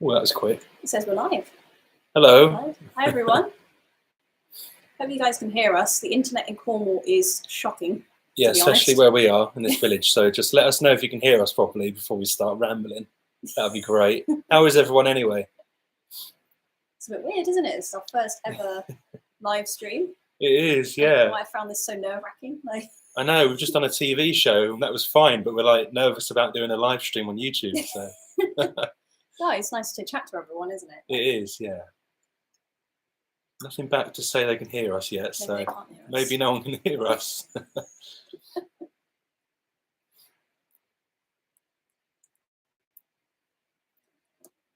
Well, that was quick. It says we're live. Hello. Live. Hi, everyone. Hope you guys can hear us. The internet in Cornwall is shocking. Yeah, especially where we are in this village. So just let us know if you can hear us properly before we start rambling. That would be great. How is everyone anyway? It's a bit weird, isn't it? It's our first ever live stream. It is, yeah. I found this so nerve-wracking. I know, we've just done a TV show and that was fine, but we're like nervous about doing a live stream on YouTube. So. No, it's nice to chat to everyone, isn't it? It is, yeah. Nothing back to say they can hear us yet, so maybe no one can hear us.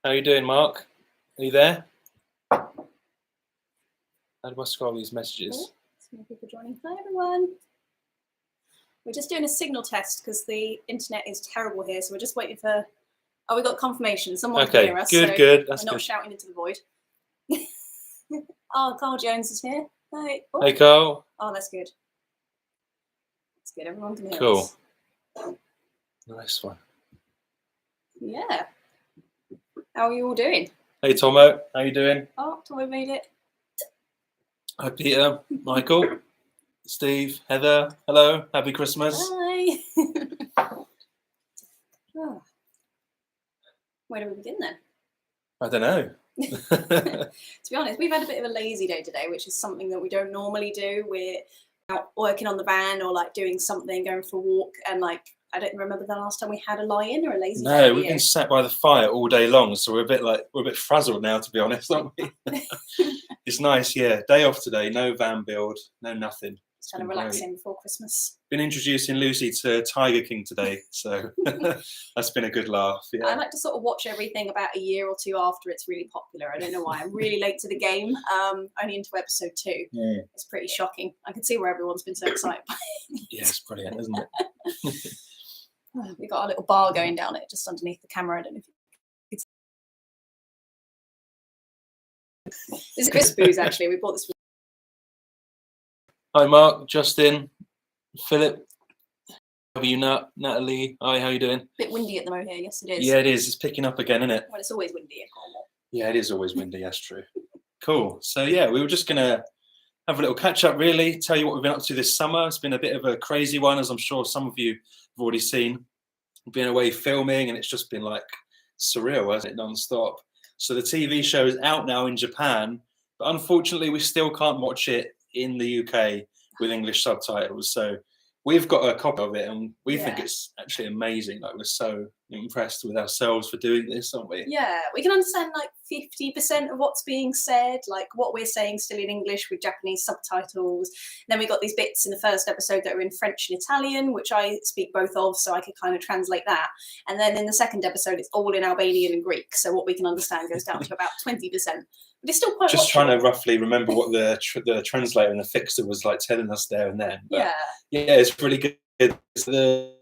How are you doing, Mark? Are you there? How do I scroll these messages? Cool. So many people joining. Hi, everyone. We're just doing a signal test because the internet is terrible here, so we're just waiting for... Oh, we got confirmation. Someone can hear us. Good. That's we're not shouting into the void. Oh, Carl Jones is here. Hi. Oh. Hey, Carl. Oh, that's good. That's good. Everyone can hear us. Cool. Nice one. Yeah. How are you all doing? Hey, Tomo. How you doing? Oh, Tomo made it. Hi, Peter, Michael, Steve, Heather. Hello. Happy Christmas. Hi. Oh. Where do we begin then? I don't know. To be honest, we've had a bit of a lazy day today, which is something that we don't normally do. We're out working on the van or like doing something, going for a walk, and like I don't remember the last time we had a lie-in or a lazy day. No, we've been sat by the fire all day long, so we're a bit frazzled now, to be honest, aren't we? It's nice, yeah. Day off today, no van build, no nothing. Just trying to relax in before Christmas. Been introducing Lucy to Tiger King today, so that's been a good laugh. Yeah. I like to sort of watch everything about a year or two after it's really popular. I don't know why. I'm really late to the game. Only into episode 2. Yeah. It's pretty shocking. I can see where everyone's been so excited by it. Yeah, it's brilliant, isn't it? We've got a little bar going down it just underneath the camera. I don't know if you can see. This is Chris Booze, actually. We bought this. Hi, Mark, Justin, Philip, Natalie. Hi, how you doing? A bit windy at the moment here. Yes, it is. Yeah, it is. It's picking up again, isn't it? Well, it's always windy in Cornwall. Yeah, it is always windy. That's true. Cool. So, yeah, we were just going to have a little catch-up, really, tell you what we've been up to this summer. It's been a bit of a crazy one, as I'm sure some of you have already seen. We've been away filming, and it's just been, like, surreal, hasn't it, non-stop? So the TV show is out now in Japan, but unfortunately, we still can't watch it in the UK with English subtitles. So we've got a copy of it and we think it's actually amazing. Like, we're so impressed with ourselves for doing this, aren't we? Yeah, we can understand like 50% of what's being said, like what we're saying still in English with Japanese subtitles. Then we got these bits in the first episode that are in French and Italian, which I speak both of, so I could kind of translate that. And then in the second episode, it's all in Albanian and Greek, so what we can understand goes down to about 20%. But it's still quite just watchable. Trying to roughly remember what the translator and the fixer was like telling us there and then. But yeah, it's really good. It's the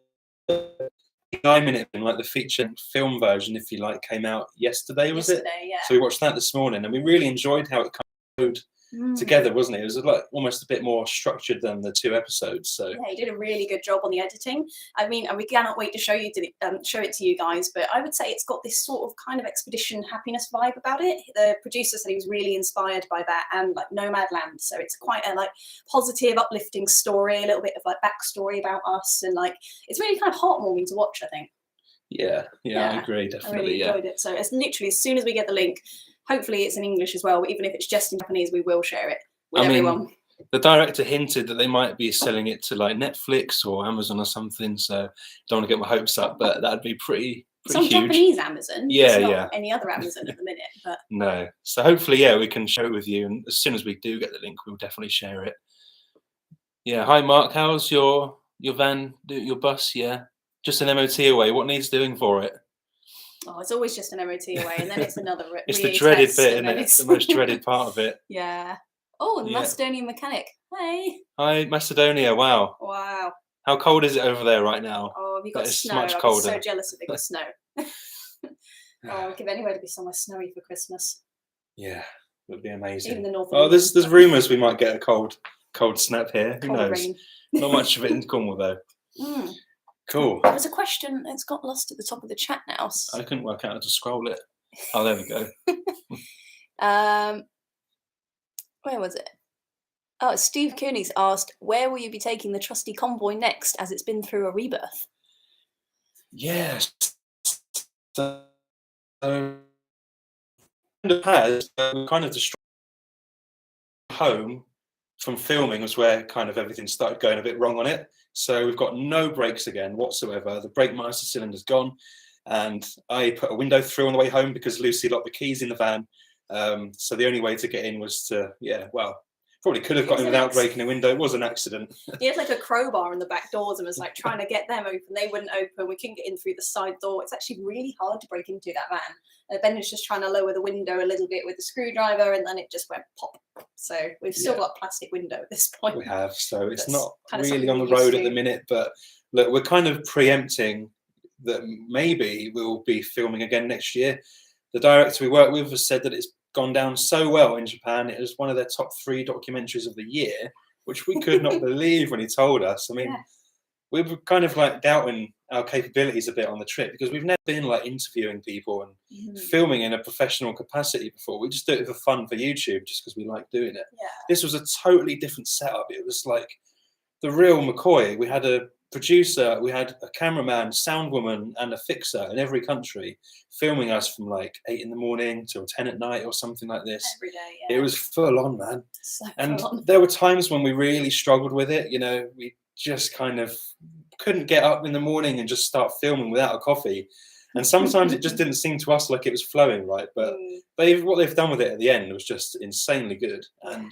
9-minute thing, like the feature film version, if you like, came out yesterday, was it? Yeah. So we watched that this morning and we really enjoyed how it came together, wasn't it? It was like almost a bit more structured than the 2 episodes. So yeah, he did a really good job on the editing. I mean, and we cannot wait to show it to you guys, but I would say it's got this sort of kind of expedition happiness vibe about it. The producer said he was really inspired by that and like Nomadland, so it's quite a like positive, uplifting story, a little bit of like backstory about us, and like it's really kind of heartwarming to watch, I think. Yeah, I agree, definitely. I really enjoyed it. So it's literally as soon as we get the link, hopefully it's in English as well, but even if it's just in Japanese, we will share it with everyone. The director hinted that they might be selling it to like Netflix or Amazon or something, so don't want to get my hopes up, but that'd be pretty it's on huge. Japanese Amazon. Yeah, it's not any other Amazon at the minute. But no. So hopefully, we can share it with you, and as soon as we do get the link, we'll definitely share it. Yeah. Hi, Mark. How's your van, your bus? Yeah. Just an MOT away. What needs doing for it? Oh, it's always just an MOT away, and then it's another. It's the dreaded bit, isn't it? It's the most dreaded part of it. Yeah. Oh, the Macedonian mechanic. Hey. Hi, Macedonia. Wow. Wow. How cold is it over there right now? Oh, have you got snow? Much colder. I'm so jealous that they got snow. I'd give anywhere to be somewhere snowy for Christmas. Yeah, it would be amazing. Even the north. Oh, there's rumours we might get a cold snap here. Who knows? Rain. Not much of it in Cornwall though. Cool. There was a question. It's got lost at the top of the chat now. I couldn't work out how to scroll it. Oh, there we go. Where was it? Oh, Steve Cooney's asked, where will you be taking the trusty convoy next, as it's been through a rebirth? Yes. So, kind of destroyed home from filming was where kind of everything started going a bit wrong on it. So we've got no brakes again whatsoever. The brake master cylinder's gone, and I put a window through on the way home because Lucy locked the keys in the van. So the only way to get in was to, probably could have got in without breaking a window. It was an accident. He had like a crowbar in the back doors and was like trying to get them open. They wouldn't open. We couldn't get in through the side door. It's actually really hard to break into that van. Ben was just trying to lower the window a little bit with the screwdriver, and then it just went pop. So we've still got a plastic window at this point. We have. So it's That's not kind of really on the road at the minute. But look, we're kind of preempting that maybe we'll be filming again next year. The director we work with has said that it's gone down so well in Japan. It was one of their top 3 documentaries of the year, which we could not believe when he told us. I mean, we were kind of like doubting our capabilities a bit on the trip because we've never been like interviewing people and filming in a professional capacity before. We just do it for fun for YouTube just because we like doing it. Yeah. This was a totally different setup. It was like the real McCoy. We had a producer, we had a cameraman, sound woman, and a fixer in every country filming us from like 8 in the morning till 10 at night or something like this. Every day, It was full on, man. So and full on. There were times when we really struggled with it. You know, we just kind of couldn't get up in the morning and just start filming without a coffee. And sometimes it just didn't seem to us like it was flowing right. But what they've done with it at the end was just insanely good. And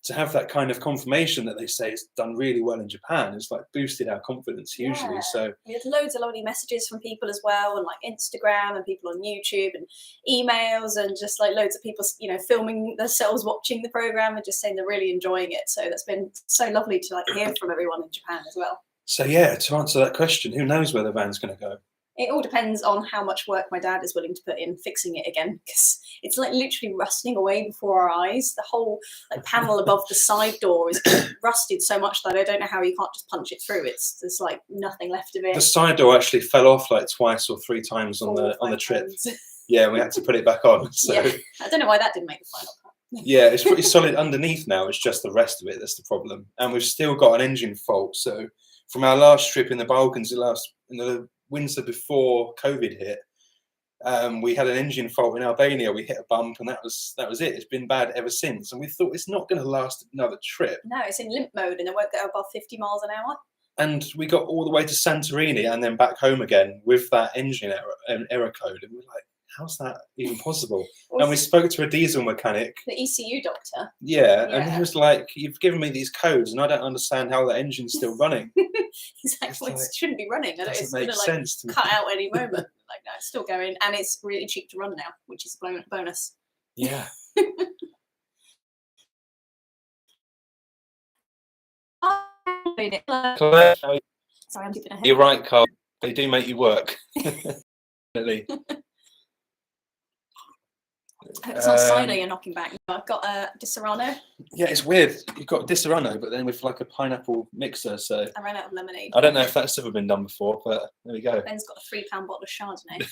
to have that kind of confirmation that they say it's done really well in Japan has like boosted our confidence hugely. Yeah. So we had loads of lovely messages from people as well, and like Instagram and people on YouTube and emails, and just like loads of people, you know, filming themselves watching the program and just saying they're really enjoying it. So that's been so lovely to like hear from everyone in Japan as well. So yeah, to answer that question, who knows where the van's going to go? It all depends on how much work my dad is willing to put in fixing it again, because it's like literally rusting away before our eyes. The whole like panel above the side door is rusted so much that I don't know how you can't just punch it through. There's like nothing left of it. The side door actually fell off like 2 or 3 times on the trip. Yeah, we had to put it back on. So. Yeah, I don't know why that didn't make the final cut. Yeah, it's pretty solid underneath now. It's just the rest of it that's the problem, and we've still got an engine fault. So from our last trip in the Balkans, in the winter before COVID hit, we had an engine fault in Albania. We hit a bump, and that was it. It's been bad ever since, and we thought it's not going to last another trip. No, it's in limp mode, and it won't go above 50 miles an hour. And we got all the way to Santorini and then back home again with that engine error code, and we're like, how's that even possible? And we spoke to a diesel mechanic, the ECU doctor. Yeah, and he was like, you've given me these codes and I don't understand how the engine's still running. He's like, well, it shouldn't be running. It's make sense to me. Cut out any moment. Like, no, it's still going, and it's really cheap to run now, which is a bonus. Yeah. Sorry, I'm keeping ahead. You're right, Carl. They do make you work. Definitely. It's not cider you're knocking back. I've got a Disaronno. Yeah, it's weird. You've got Disaronno, but then with like a pineapple mixer. So I ran out of lemonade. I don't know if that's ever been done before, but there we go. Ben's got a £3 bottle of Chardonnay.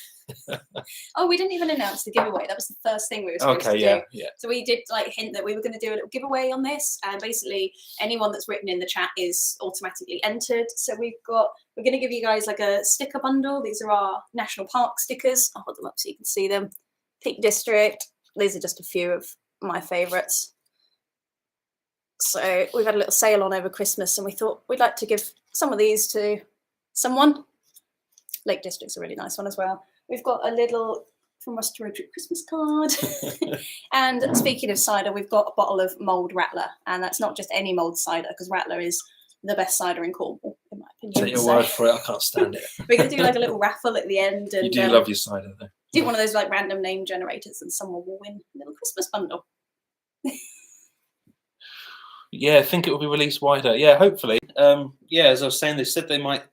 Oh, we didn't even announce the giveaway. That was the first thing we were supposed to do. Yeah. So we did like hint that we were going to do a little giveaway on this, and basically anyone that's written in the chat is automatically entered. So we're going to give you guys like a sticker bundle. These are our national park stickers. I'll hold them up so you can see them. Peak District. These are just a few of my favourites. So we've had a little sale on over Christmas, and we thought we'd like to give some of these to someone. Lake District's a really nice one as well. We've got a little from us to Road Trip Christmas card. And speaking of cider, we've got a bottle of mulled Rattler, and that's not just any mulled cider, because Rattler is the best cider in Cornwall, in my opinion. Take your word for it. I can't stand it. We're going to do like a little raffle at the end. And, you do love your cider, though. Do one of those like random name generators, and someone will win a little Christmas bundle. Yeah, I think it will be released wider. Yeah, hopefully. Yeah, as I was saying, they said they might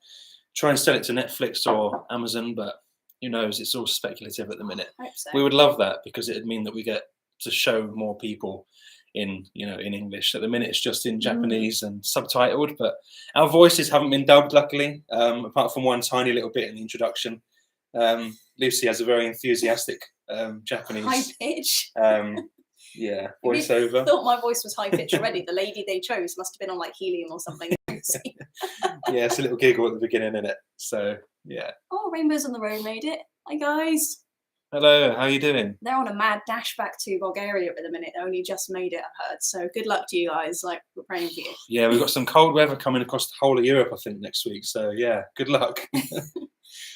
try and sell it to Netflix or Amazon, but who knows? It's all speculative at the minute. I hope so. We would love that, because it would mean that we get to show more people in English. At the minute, it's just in Japanese and subtitled, but our voices haven't been dubbed, luckily, apart from one tiny little bit in the introduction. Lucy has a very enthusiastic Japanese. High pitch. Yeah, If you voiceover. thought my voice was high pitch already, the lady they chose must have been on like helium or something. Yeah, it's a little giggle at the beginning, isn't it? So yeah. Oh, Rainbows on the Road made it. Hi guys. Hello, how you doing? They're on a mad dash back to Bulgaria at the minute. They only just made it, I've heard. So good luck to you guys. Like, we're praying for you. Yeah, we've got some cold weather coming across the whole of Europe, I think, next week. So yeah, good luck.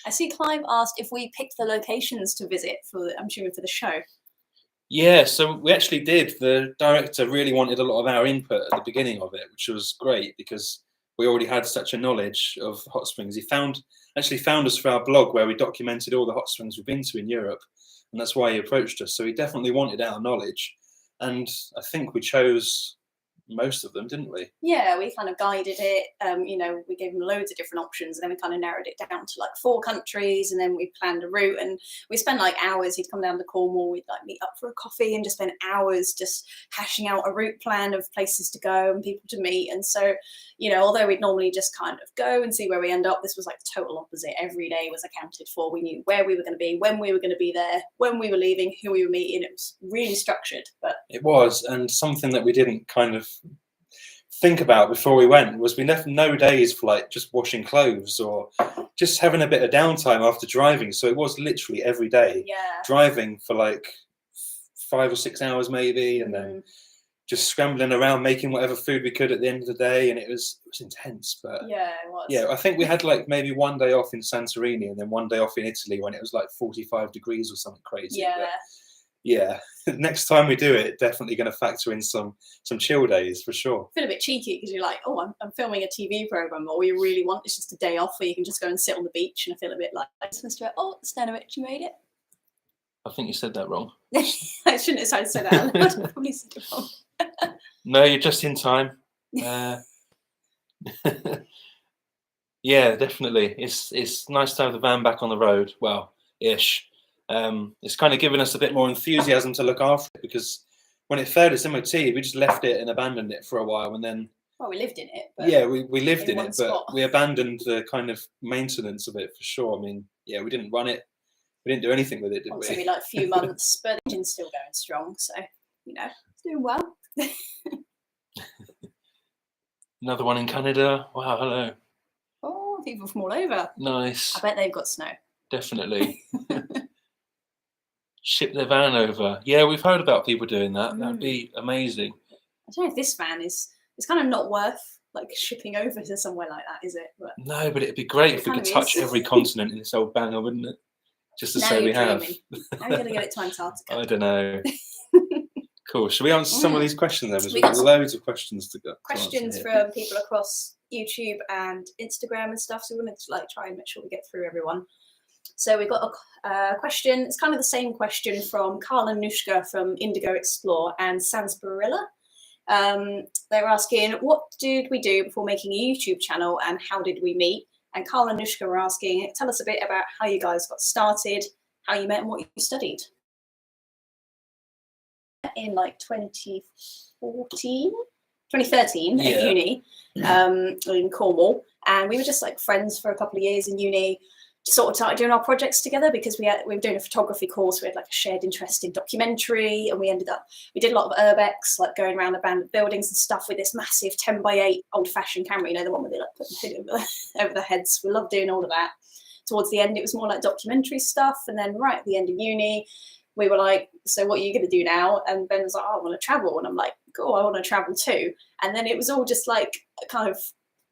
I see Clive asked if we picked the locations to visit for, I'm assuming, for the show. Yeah, so we actually did. The director really wanted a lot of our input at the beginning of it, which was great because we already had such a knowledge of hot springs. He actually found us for our blog where we documented all the hot springs we've been to in Europe, and that's why he approached us. So he definitely wanted our knowledge, and I think we chose most of them, didn't we? Yeah, we kind of guided it. You know, we gave them loads of different options, and then we kind of narrowed it down to like 4 countries, and then we planned a route, and we spent like hours. He'd come down to Cornwall, we'd like meet up for a coffee and just spend hours just hashing out a route plan of places to go and people to meet. And so, you know, although we'd normally just kind of go and see where we end up, this was like the total opposite. Every day was accounted for. We knew where we were going to be, when we were going to be there, when we were leaving, who we were meeting. It was really structured. But it was, and something that we didn't kind of think about before we went was we left no days for like just washing clothes or just having a bit of downtime after driving. So it was literally every day driving for like 5 or 6 hours maybe, and then just scrambling around making whatever food we could at the end of the day. And it was intense, but yeah, it was. Yeah, I think we had like maybe 1 day off in Santorini and then 1 day off in Italy when it was like 45 degrees or something crazy. Yeah. But yeah, next time we do it, definitely going to factor in some chill days for sure. I feel a bit cheeky because you're like, oh, I'm filming a TV program. All you really want is just a day off where you can just go and sit on the beach. And I feel a bit like, oh, Stanovich, you made it. I think you said that wrong. I shouldn't have tried to say that. I probably said it wrong. No, you're just in time. Yeah, definitely. It's nice to have the van back on the road. Well, ish. It's kind of given us a bit more enthusiasm to look after it because when it failed its MOT, we just left it and abandoned it for a while, and then we lived in it. But yeah, we lived in it, spot. but we abandoned the kind of maintenance of it for sure. I mean, yeah, we didn't run it, we didn't do anything with it, did we? Maybe like a few months, but the engine's still going strong, so you know, it's doing well. Another one in Canada. Wow, hello. Oh, people from all over. Nice. I bet they've got snow. Definitely. Ship their van over. Yeah, we've heard about people doing that. That'd be amazing. I don't know if this van it's kind of not worth like shipping over to somewhere like that, is it? But no, but it'd be great if we could touch every continent in this old banger, wouldn't it? Just to say we have. How are you going to get it to Antarctica? I don't know. Cool. Should we answer some of these questions then? We've got loads of questions to go. Questions from people across YouTube and Instagram and stuff. So we wanted to like try and make sure we get through everyone. So we got a question. It's kind of the same question from Carl and Nushka from Indigo Explore and Sansparilla. They were asking, what did we do before making a YouTube channel and how did we meet? And Carl and Nushka were asking, tell us a bit about how you guys got started, how you met and what you studied. In like 2013 at uni in Cornwall, and we were just like friends for a couple of years in uni. Sort of started doing our projects together because we were doing a photography course. We had like a shared interest in documentary, and we did a lot of urbex, like going around abandoned buildings and stuff with this massive 10x8 old-fashioned camera, you know, the one where they like put the hood over their heads. We loved doing all of that. Towards the end, it was more like documentary stuff, and then right at the end of uni, we were like, so what are you going to do now? And Ben was like, oh, I want to travel. And I'm like, cool, I want to travel too. And then it was all just like a kind of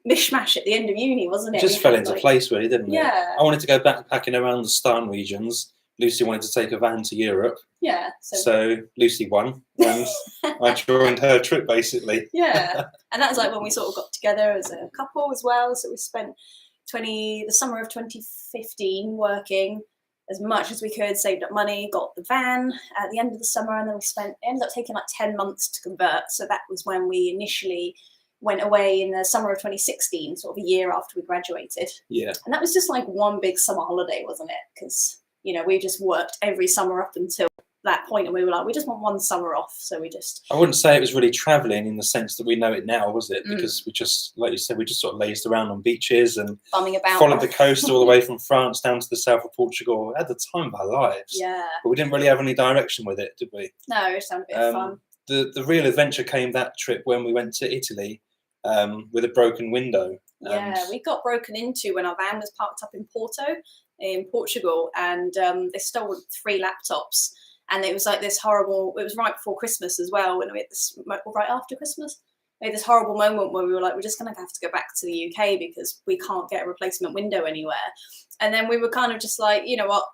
mishmash at the end of uni, wasn't it? It just fell into place really, didn't it? Yeah. I wanted to go backpacking around the Starn regions. Lucy wanted to take a van to Europe. Yeah. So Lucy won, and I joined her trip basically. Yeah. And that was like when we sort of got together as a couple as well. So we spent the summer of 2015 working as much as we could, saved up money, got the van at the end of the summer, and then it ended up taking like 10 months to convert. So that was when we initially went away in the summer of 2016, sort of a year after we graduated. Yeah. And that was just like one big summer holiday, wasn't it? Because, you know, we just worked every summer up until that point, and we were like, we just want one summer off. So we just. I wouldn't say it was really travelling in the sense that we know it now, was it? Because we just, like you said, we just sort of lazed around on beaches and bumming about, followed the coast all the way from France down to the south of Portugal. We had the time of our lives. Yeah. But we didn't really have any direction with it, did we? No, it sounded a bit of fun. The real adventure came that trip when we went to Italy with a broken window. Yeah, we got broken into when our van was parked up in Porto, in Portugal, and they stole 3 laptops. And it was like this horrible, it was right before Christmas as well, and we had this, right after Christmas, we had this horrible moment where we were like, we're just going to have to go back to the UK because we can't get a replacement window anywhere. And then we were kind of just like, you know what,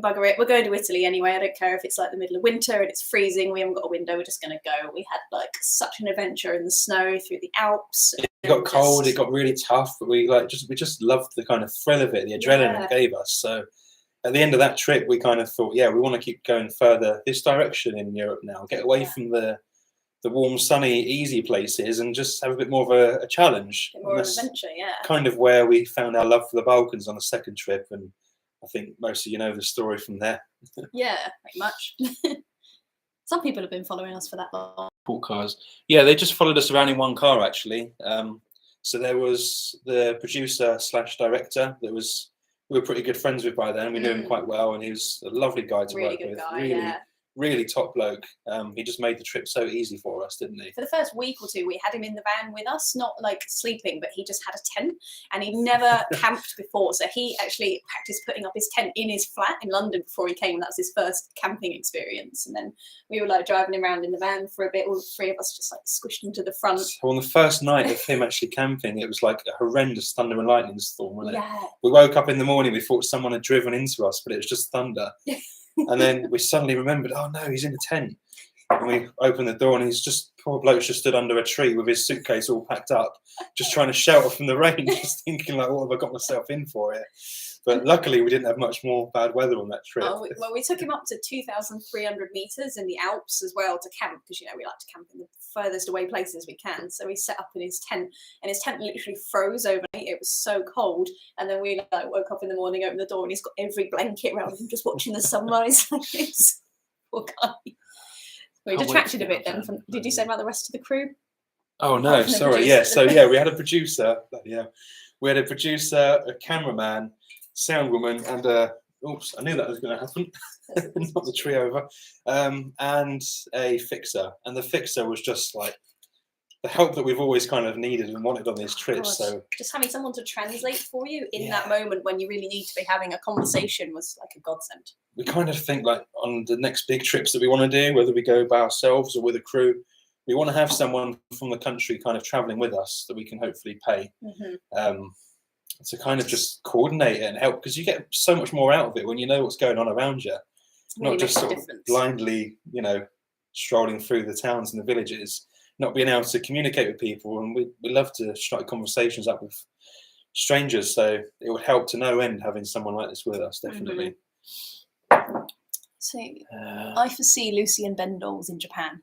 bugger it, we're going to Italy anyway. I don't care if it's like the middle of winter and it's freezing, we haven't got a window, we're just going to go. We had like such an adventure in the snow through the Alps. It got cold, it got really tough, but we just loved the kind of thrill of it, the adrenaline it gave us. So at the end of that trip, we kind of thought, yeah, we want to keep going further this direction in Europe now, get away from the warm, sunny, easy places and just have a bit more of a challenge. A bit more of an adventure, yeah. Kind of where we found our love for the Balkans on the second trip, and I think most of you know the story from there. Yeah, pretty much. Some people have been following us for that long. Port cars. Yeah, they just followed us around in one car, actually. So there was the producer / director that was, we were pretty good friends with by then. We knew him quite well, and he was a lovely guy to work with. Really top bloke. He just made the trip so easy for us, didn't he? For the first week or two, we had him in the van with us, not like sleeping, but he just had a tent, and he'd never camped before. So he actually practiced putting up his tent in his flat in London before he came. That was his first camping experience. And then we were like driving him around in the van for a bit, all 3 of us just like squished into the front. So on the first night of him actually camping, it was like a horrendous thunder and lightning storm, wasn't it? Yeah. We woke up in the morning, we thought someone had driven into us, but it was just thunder. And then we suddenly remembered, oh no, he's in a tent. And we opened the door and he's just, poor bloke's just stood under a tree with his suitcase all packed up, just trying to shelter from the rain, just thinking like, what have I got myself in for here? But luckily we didn't have much more bad weather on that trip. Oh, well, we took him up to 2,300 meters in the Alps as well to camp, because, you know, we like to camp in the furthest away places we can. So we set up in his tent, and his tent literally froze overnight. It was so cold. And then we like woke up in the morning, opened the door, and he's got every blanket around him, just watching the sunrise. Poor guy. We detracted a bit then from, did you say about the rest of the crew? Oh no, sorry. Yeah, so yeah, we had a producer. Yeah, we had a producer, a cameraman, sound woman, and oops, I knew that was going to happen. Not the tree over, and a fixer. And the fixer was just like the help that we've always kind of needed and wanted on these trips. So just having someone to translate for you in that moment when you really need to be having a conversation was like a godsend. We kind of think like on the next big trips that we want to do, whether we go by ourselves or with a crew, we want to have someone from the country kind of traveling with us that we can hopefully pay. To kind of just coordinate it and help, because you get so much more out of it when you know what's going on around you, not just sort of blindly, you know, strolling through the towns and the villages, not being able to communicate with people. And we love to strike conversations up with strangers, so it would help to no end having someone like this with us, definitely. So I foresee Lucy and Ben dolls in Japan.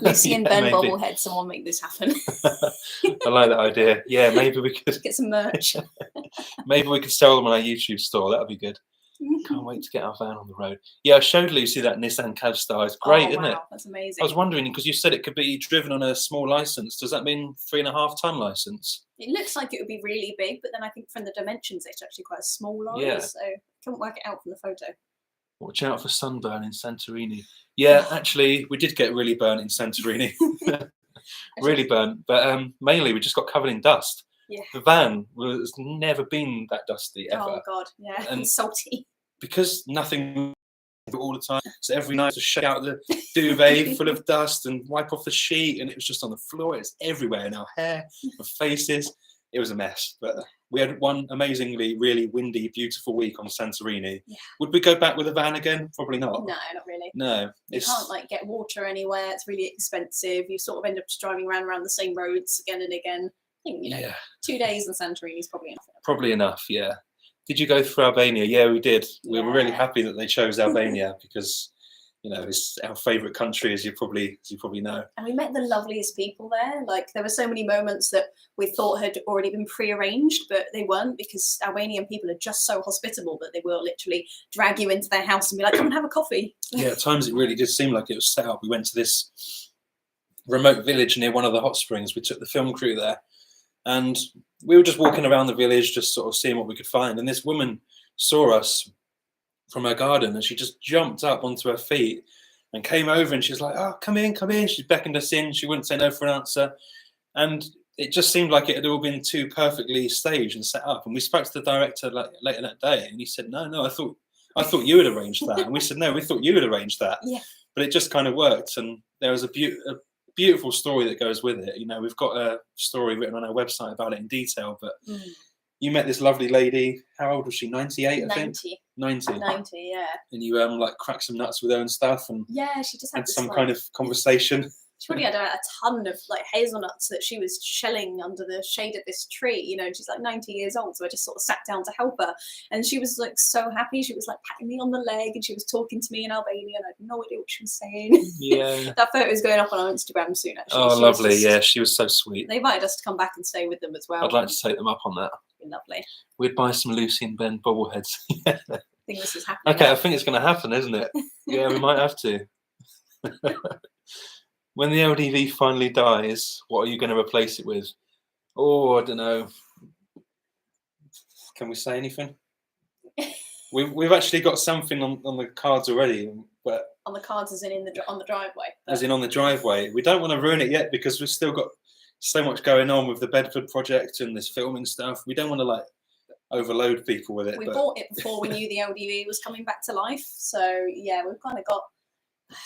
Lucy and Ben bobblehead, someone make this happen. I like that idea. Yeah, maybe we could get some merch. Maybe we could sell them on our YouTube store. That would be good. Can't wait to get our van on the road. Yeah, I showed Lucy that Nissan Cavstar. It's great, isn't it? That's amazing. I was wondering, because you said it could be driven on a small license. Does that mean 3.5 ton license? It looks like it would be really big, but then I think from the dimensions, it's actually quite a small lorry. Yeah. So I couldn't work it out from the photo. Watch out for sunburn in Santorini. Yeah, actually, we did get really burnt in Santorini. Really burnt, but mainly we just got covered in dust. Yeah. The van was never been that dusty ever. Oh God, yeah, and salty. Because nothing all the time, so every night to shake out the duvet full of dust and wipe off the sheet, and it was just on the floor. It was everywhere in our hair, our faces. It was a mess, but we had one amazingly, really windy, beautiful week on Santorini. Yeah. Would we go back with a van again? Probably not. No, not really. No. You can't like get water anywhere. It's really expensive. You sort of end up just driving around the same roads again and again. I think, you know, 2 days in Santorini is probably enough. Probably enough, yeah. Did you go through Albania? Yeah, we did. We were really happy that they chose Albania because you know, it's our favourite country, as you probably know. And we met the loveliest people there. Like, there were so many moments that we thought had already been pre-arranged, but they weren't, because Albanian people are just so hospitable that they will literally drag you into their house and be like, come and have a coffee. Yeah, at times it really did seem like it was set up. We went to this remote village near one of the hot springs. We took the film crew there, and we were just walking around the village, just sort of seeing what we could find. And this woman saw us from her garden, and she just jumped up onto her feet and came over, and she's like, oh, come in, come in. She beckoned us in. She wouldn't say no for an answer. And it just seemed like it had all been too perfectly staged and set up. And we spoke to the director later that day, and he said, no, I thought you had arranged that. And we said, no, we thought you had arranged that. Yeah. But it just kind of worked. And there was a beautiful story that goes with it. You know, we've got a story written on our website about it in detail, but you met this lovely lady. How old was she? 98, I think? 90, yeah. And you like cracked some nuts with her and stuff, and yeah, she just had some kind of conversation. She probably had a ton of like hazelnuts that she was shelling under the shade of this tree, you know, and she's like 90 years old. So I just sort of sat down to help her. And she was like so happy. She was like patting me on the leg, and she was talking to me in Albanian. I had no idea what she was saying. Yeah. That photo is going up on our Instagram soon, actually. Oh, lovely. Yeah, she was so sweet. They invited us to come back and stay with them as well. I'd like to take them up on that. Lovely. We'd buy some Lucy and Ben bobbleheads. I think this is happening. Okay, I think it's going to happen, isn't it? Yeah, we might have to. When the LDV finally dies, what are you going to replace it with? Oh, I don't know. Can we say anything? We've actually got something on the cards already, but on the cards, as in on the driveway. As in on the driveway. We don't want to ruin it yet, because we've still got so much going on with the Bedford project and this filming stuff. We don't want to like overload people with it. We bought it before we knew the LDV was coming back to life. So yeah, we've kind of got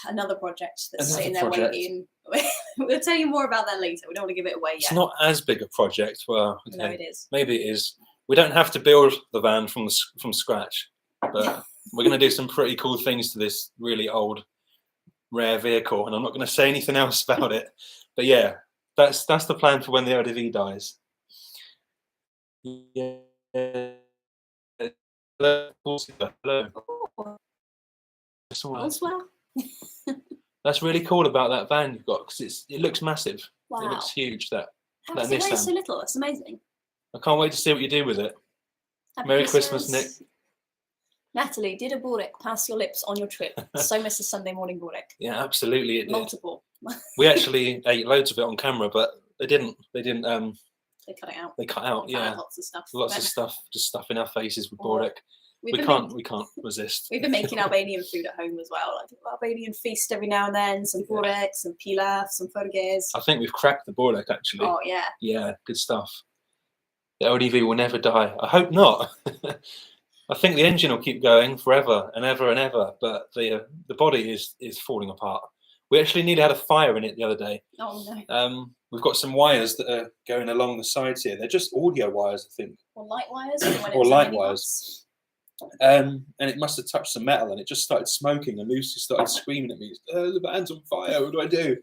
another project that's sitting there waiting. We'll tell you more about that later. We don't want to give it away yet. It's not as big a project. Well, okay. No, it is. Maybe it is. We don't have to build the van from scratch, but we're going to do some pretty cool things to this really old, rare vehicle, and I'm not going to say anything else about it. But yeah, that's the plan for when the LDV dies. Yeah. Hello. Well. That's really cool about that van you've got, because it looks massive. Wow. It looks huge. That How does it weigh so little? It's amazing. I can't wait to see what you do with it. Happy Merry Christmas, Nick. Natalie, did a Borek pass your lips on your trip? So Mrs. Sunday Morning Borek. Yeah, absolutely it did. Multiple. We actually ate loads of it on camera, but they didn't. They cut it out. They cut out, yeah. Lots of stuff. Lots of stuff, just stuff in our faces with Borek. We can't resist. We've been making Albanian food at home as well. Like Albanian feast every now and then, some Borek, some pilaf, some furges. I think we've cracked the Borek actually. Oh yeah. Yeah, good stuff. The LDV will never die. I hope not. I think the engine will keep going forever and ever and ever, but the body is falling apart. We actually nearly had a fire in it the other day. Oh no. We've got some wires that are going along the sides here. They're just audio wires, I think. Or light wires. Or light wires. And it must have touched some metal, and it just started smoking, and Lucy started screaming at me, the van's on fire, what do I do?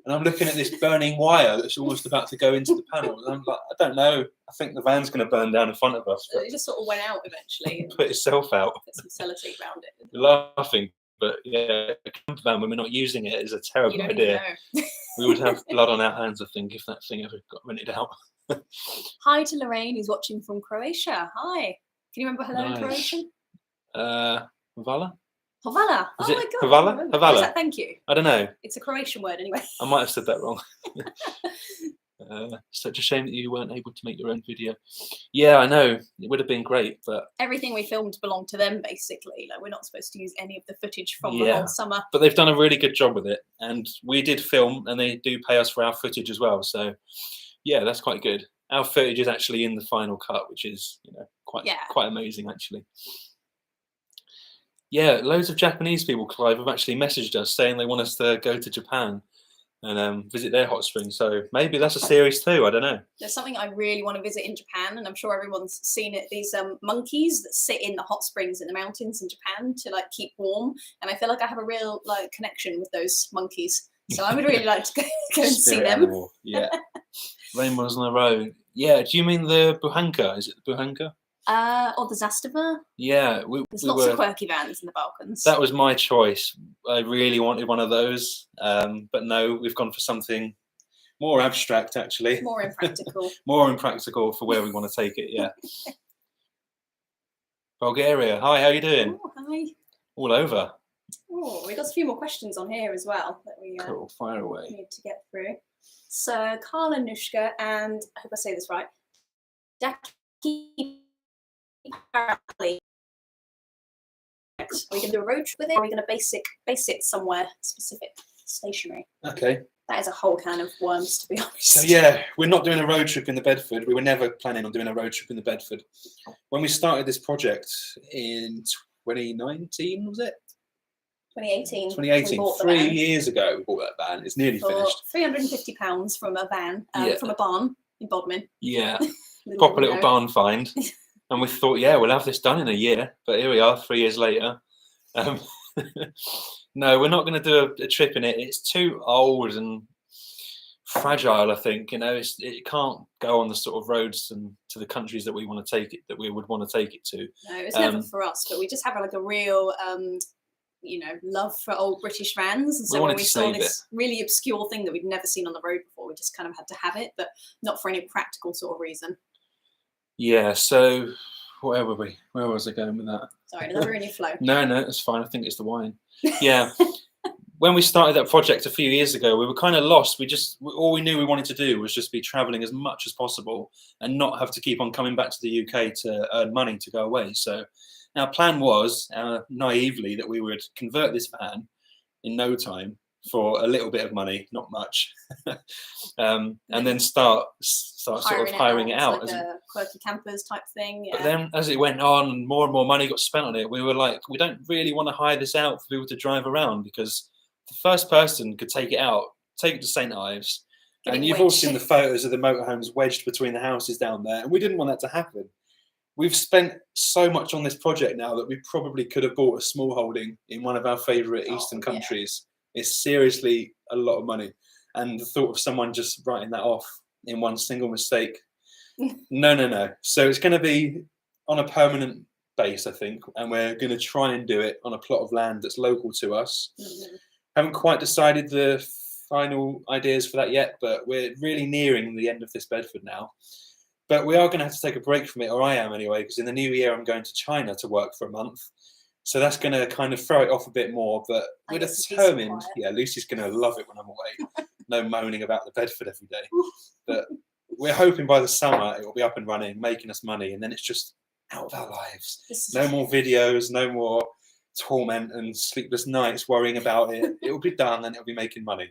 And I'm looking at this burning wire that's almost about to go into the panel, and I'm like, I don't know, I think the van's going to burn down in front of us. It just sort of went out eventually. Put itself out. Put some sellotape around it. We're laughing, but yeah, a camper van when we're not using it is a terrible idea. We would have blood on our hands, I think, if that thing ever got rented out. Hi to Lorraine, who's watching from Croatia. Hi. Can you remember hello in Croatian? Hvala? Hvala. Is oh it my god. Hvala? Hvala. Is that thank you? I don't know. It's a Croatian word anyway. I might have said that wrong. Such a shame that you weren't able to make your own video. Yeah, I know. It would have been great, but everything we filmed belonged to them basically. Like, we're not supposed to use any of the footage from the whole summer. But they've done a really good job with it, and we did film, and they do pay us for our footage as well. So yeah, that's quite good. Our footage is actually in the final cut, which is, you know, quite amazing actually. Yeah, loads of Japanese people, Clive, have actually messaged us saying they want us to go to Japan and visit their hot springs. So maybe that's a series too. I don't know. There's something I really want to visit in Japan, and I'm sure everyone's seen it. These monkeys that sit in the hot springs in the mountains in Japan to like keep warm. And I feel like I have a real like connection with those monkeys. So I would really like to go and see them. Animal. Yeah. Rainbows on the road. Yeah. Do you mean the Buhanka? Is it the Buhanka? Or the Zastava? Yeah. There's lots of quirky vans in the Balkans. That was my choice. I really wanted one of those, but no, we've gone for something more abstract, actually. More impractical. More impractical for where we want to take it. Yeah. Bulgaria. Hi, how you doing? Oh, hi. All over. Oh, we've got a few more questions on here as well that we Cool. Fire away. need to get through. So Carla Nushka and I hope I say this right. Daki. Are we going to do a road trip with it, or are we going to base it somewhere specific, stationary? Okay. That is a whole can of worms, to be honest. So yeah, we're not doing a road trip in the Bedford. We were never planning on doing a road trip in the Bedford. When we started this project in 2019, was it? 2018. 2018. 3 years ago, we bought that van. It's nearly for finished. £350 from a van, from a barn in Bodmin. Yeah. Proper little barn find. And we thought, yeah, we'll have this done in a year. But here we are, 3 years later. No, we're not going to do a trip in it. It's too old and fragile, I think. You know, it can't go on the sort of roads and to the countries that we want to take it, that we would want to take it to. No, it's never for us. But we just have like a real, love for old British vans. And so when we saw this really obscure thing that we'd never seen on the road before, we just kind of had to have it, but not for any practical sort of reason. Yeah. So where were we? Where was I going with that? Sorry, did I ruin your flow? No, it's fine. I think it's the wine. Yeah. When we started that project a few years ago, we were kind of lost. All we knew we wanted to do was just be traveling as much as possible and not have to keep on coming back to the UK to earn money to go away. So our plan was, naively, that we would convert this van in no time for a little bit of money, not much, and then start sort of hiring it out like a quirky campers type thing. Yeah. But then as it went on and more money got spent on it, we were like, we don't really want to hire this out for people to drive around, because the first person could take it out, take it to St. Ives, and you've all seen the photos of the motorhomes wedged between the houses down there, and we didn't want that to happen. We've spent so much on this project now that we probably could have bought a small holding in one of our favourite eastern countries. It's seriously a lot of money. And the thought of someone just writing that off in one single mistake, no. So it's going to be on a permanent base, I think, and we're going to try and do it on a plot of land that's local to us. Haven't quite decided the final ideas for that yet, but we're really nearing the end of this Bedford now. But we are going to have to take a break from it, or I am anyway, because in the new year I'm going to China to work for a month. So that's going to kind of throw it off a bit more, but we're determined. Yeah, Lucy's going to love it when I'm away. No moaning about the Bedford every day. But we're hoping by the summer it will be up and running, making us money, and then it's just out of our lives. No more videos, no more torment and sleepless nights worrying about it. It will be done and it'll be making money.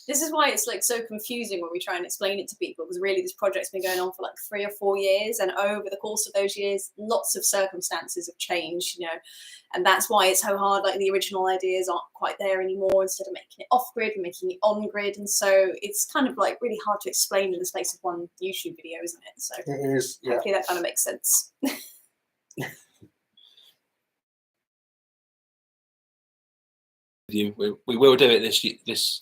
This is why it's like so confusing when we try and explain it to people, because really this project's been going on for like 3 or 4 years, and over the course of those years lots of circumstances have changed, and that's why it's so hard. Like the original ideas aren't quite there anymore. Instead of making it off-grid, we're making it on-grid, and so it's kind of like really hard to explain in the space of one YouTube video, isn't it? So it is, yeah. Hopefully that kind of makes sense. We will do it this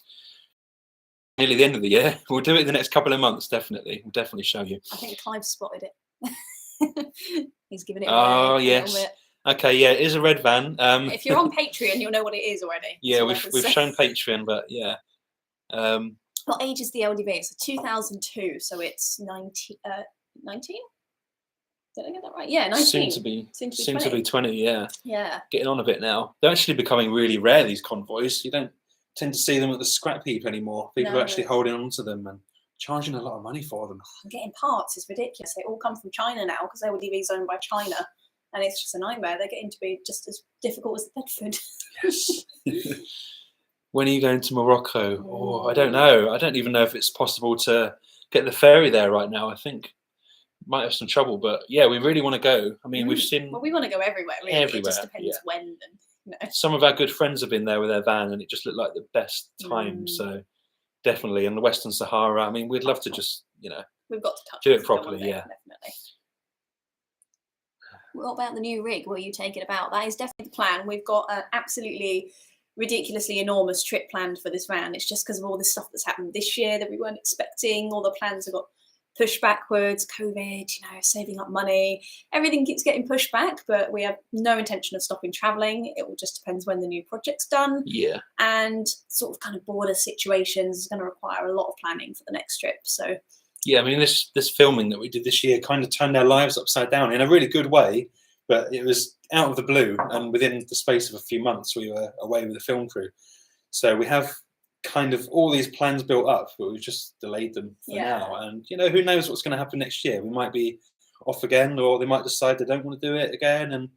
nearly the end of the year. We'll do it the next couple of months, definitely. We'll definitely show you. I think Clive spotted it. He's giving it a yes. Okay, yeah, it is a red van. If you're on Patreon, you'll know what it is already. Yeah, we've shown Patreon, but yeah. What age is the LDV? It's a 2002, so it's 19? Did I get that right? Yeah, 19. Soon to be 20, yeah. Yeah. Getting on a bit now. They're actually becoming really rare, these convoys. You don't tend to see them at the scrap heap anymore. People are actually holding on to them and charging a lot of money for them. Getting parts is ridiculous. They all come from China now because LDV's owned by China. And it's just a nightmare. They're getting to be just as difficult as the Bedford. Yes. When are you going to Morocco? Oh, I don't know. I don't even know if it's possible to get the ferry there right now. I think might have some trouble, but yeah, we really want to go. I mean, we've seen. Well, we want to go everywhere. Really. Everywhere. It just depends when. And, Some of our good friends have been there with their van, and it just looked like the best time. So definitely, in the Western Sahara. I mean, we'd love to just, we've got to do it properly. Yeah, definitely. What about the new rig? Will you take it about? That is definitely the plan. We've got an absolutely ridiculously enormous trip planned for this van. It's just because of all this stuff that's happened this year that we weren't expecting. All the plans have got pushed backwards, COVID, saving up money, everything keeps getting pushed back, but we have no intention of stopping traveling. It all just depends when the new project's done. Yeah. And sort of kind of border situations is going to require a lot of planning for the next trip. So yeah, I mean, this filming that we did this year kind of turned our lives upside down in a really good way, but it was out of the blue, and within the space of a few months we were away with the film crew. So we have kind of all these plans built up, but we've just delayed them for now. And who knows what's going to happen next year? We might be off again, or they might decide they don't want to do it again, and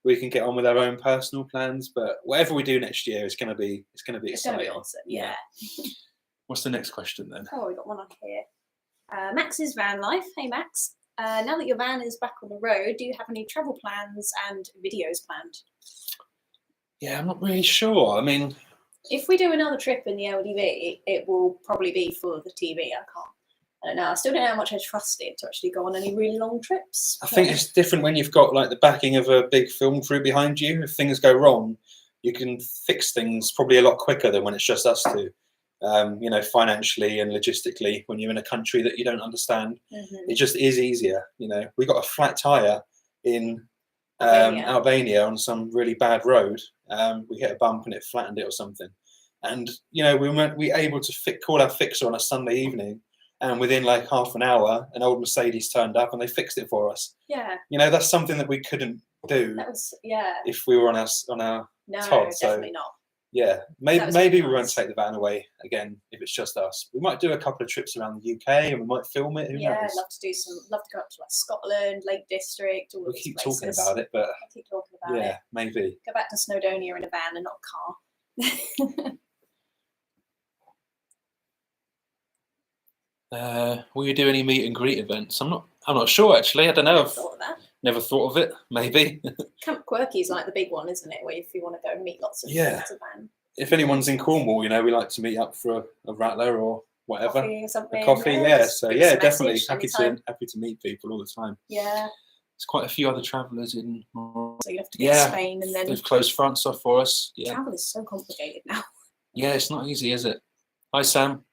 we can get on with our own personal plans. But whatever we do next year, it's going to be exciting. It's going to be awesome. Yeah. What's the next question then? Oh, we got one on here. Max's van life. Hey Max, now that your van is back on the road, do you have any travel plans and videos planned? Yeah, I'm not really sure. I mean, if we do another trip in the LDV, it will probably be for the TV. I don't know. I still don't know how much I trust it to actually go on any really long trips. I think it's different when you've got like the backing of a big film crew behind you. If things go wrong, you can fix things probably a lot quicker than when it's just us two. Financially and logistically, when you're in a country that you don't understand, it just is easier. We got a flat tire in Albania on some really bad road. We hit a bump and it flattened it or something. And we were able to call our fixer on a Sunday evening, and within like half an hour, an old Mercedes turned up and they fixed it for us. Yeah. That's something that we couldn't do. If we were on our no, Todd. Definitely not. Yeah, maybe we won't take the van away again if it's just us. We might do a couple of trips around the UK and we might film it. Who knows? I'd love to go up to like Scotland, Lake District. All we'll keep talking about it, but maybe go back to Snowdonia in a van and not a car. Will you do any meet and greet events? I'm not sure actually. I don't know. Never thought of it. Maybe. Camp Quirky is like the big one, isn't it? Where if you want to go and meet lots of van. If anyone's in Cornwall, we like to meet up for a rattler or whatever. Coffee or something. A coffee, So definitely happy to meet people all the time. Yeah. There's quite a few other travellers in. So you have to get to Spain and then they've closed France off for us. Yeah. Travel is so complicated now. Yeah, it's not easy, is it? Hi Sam.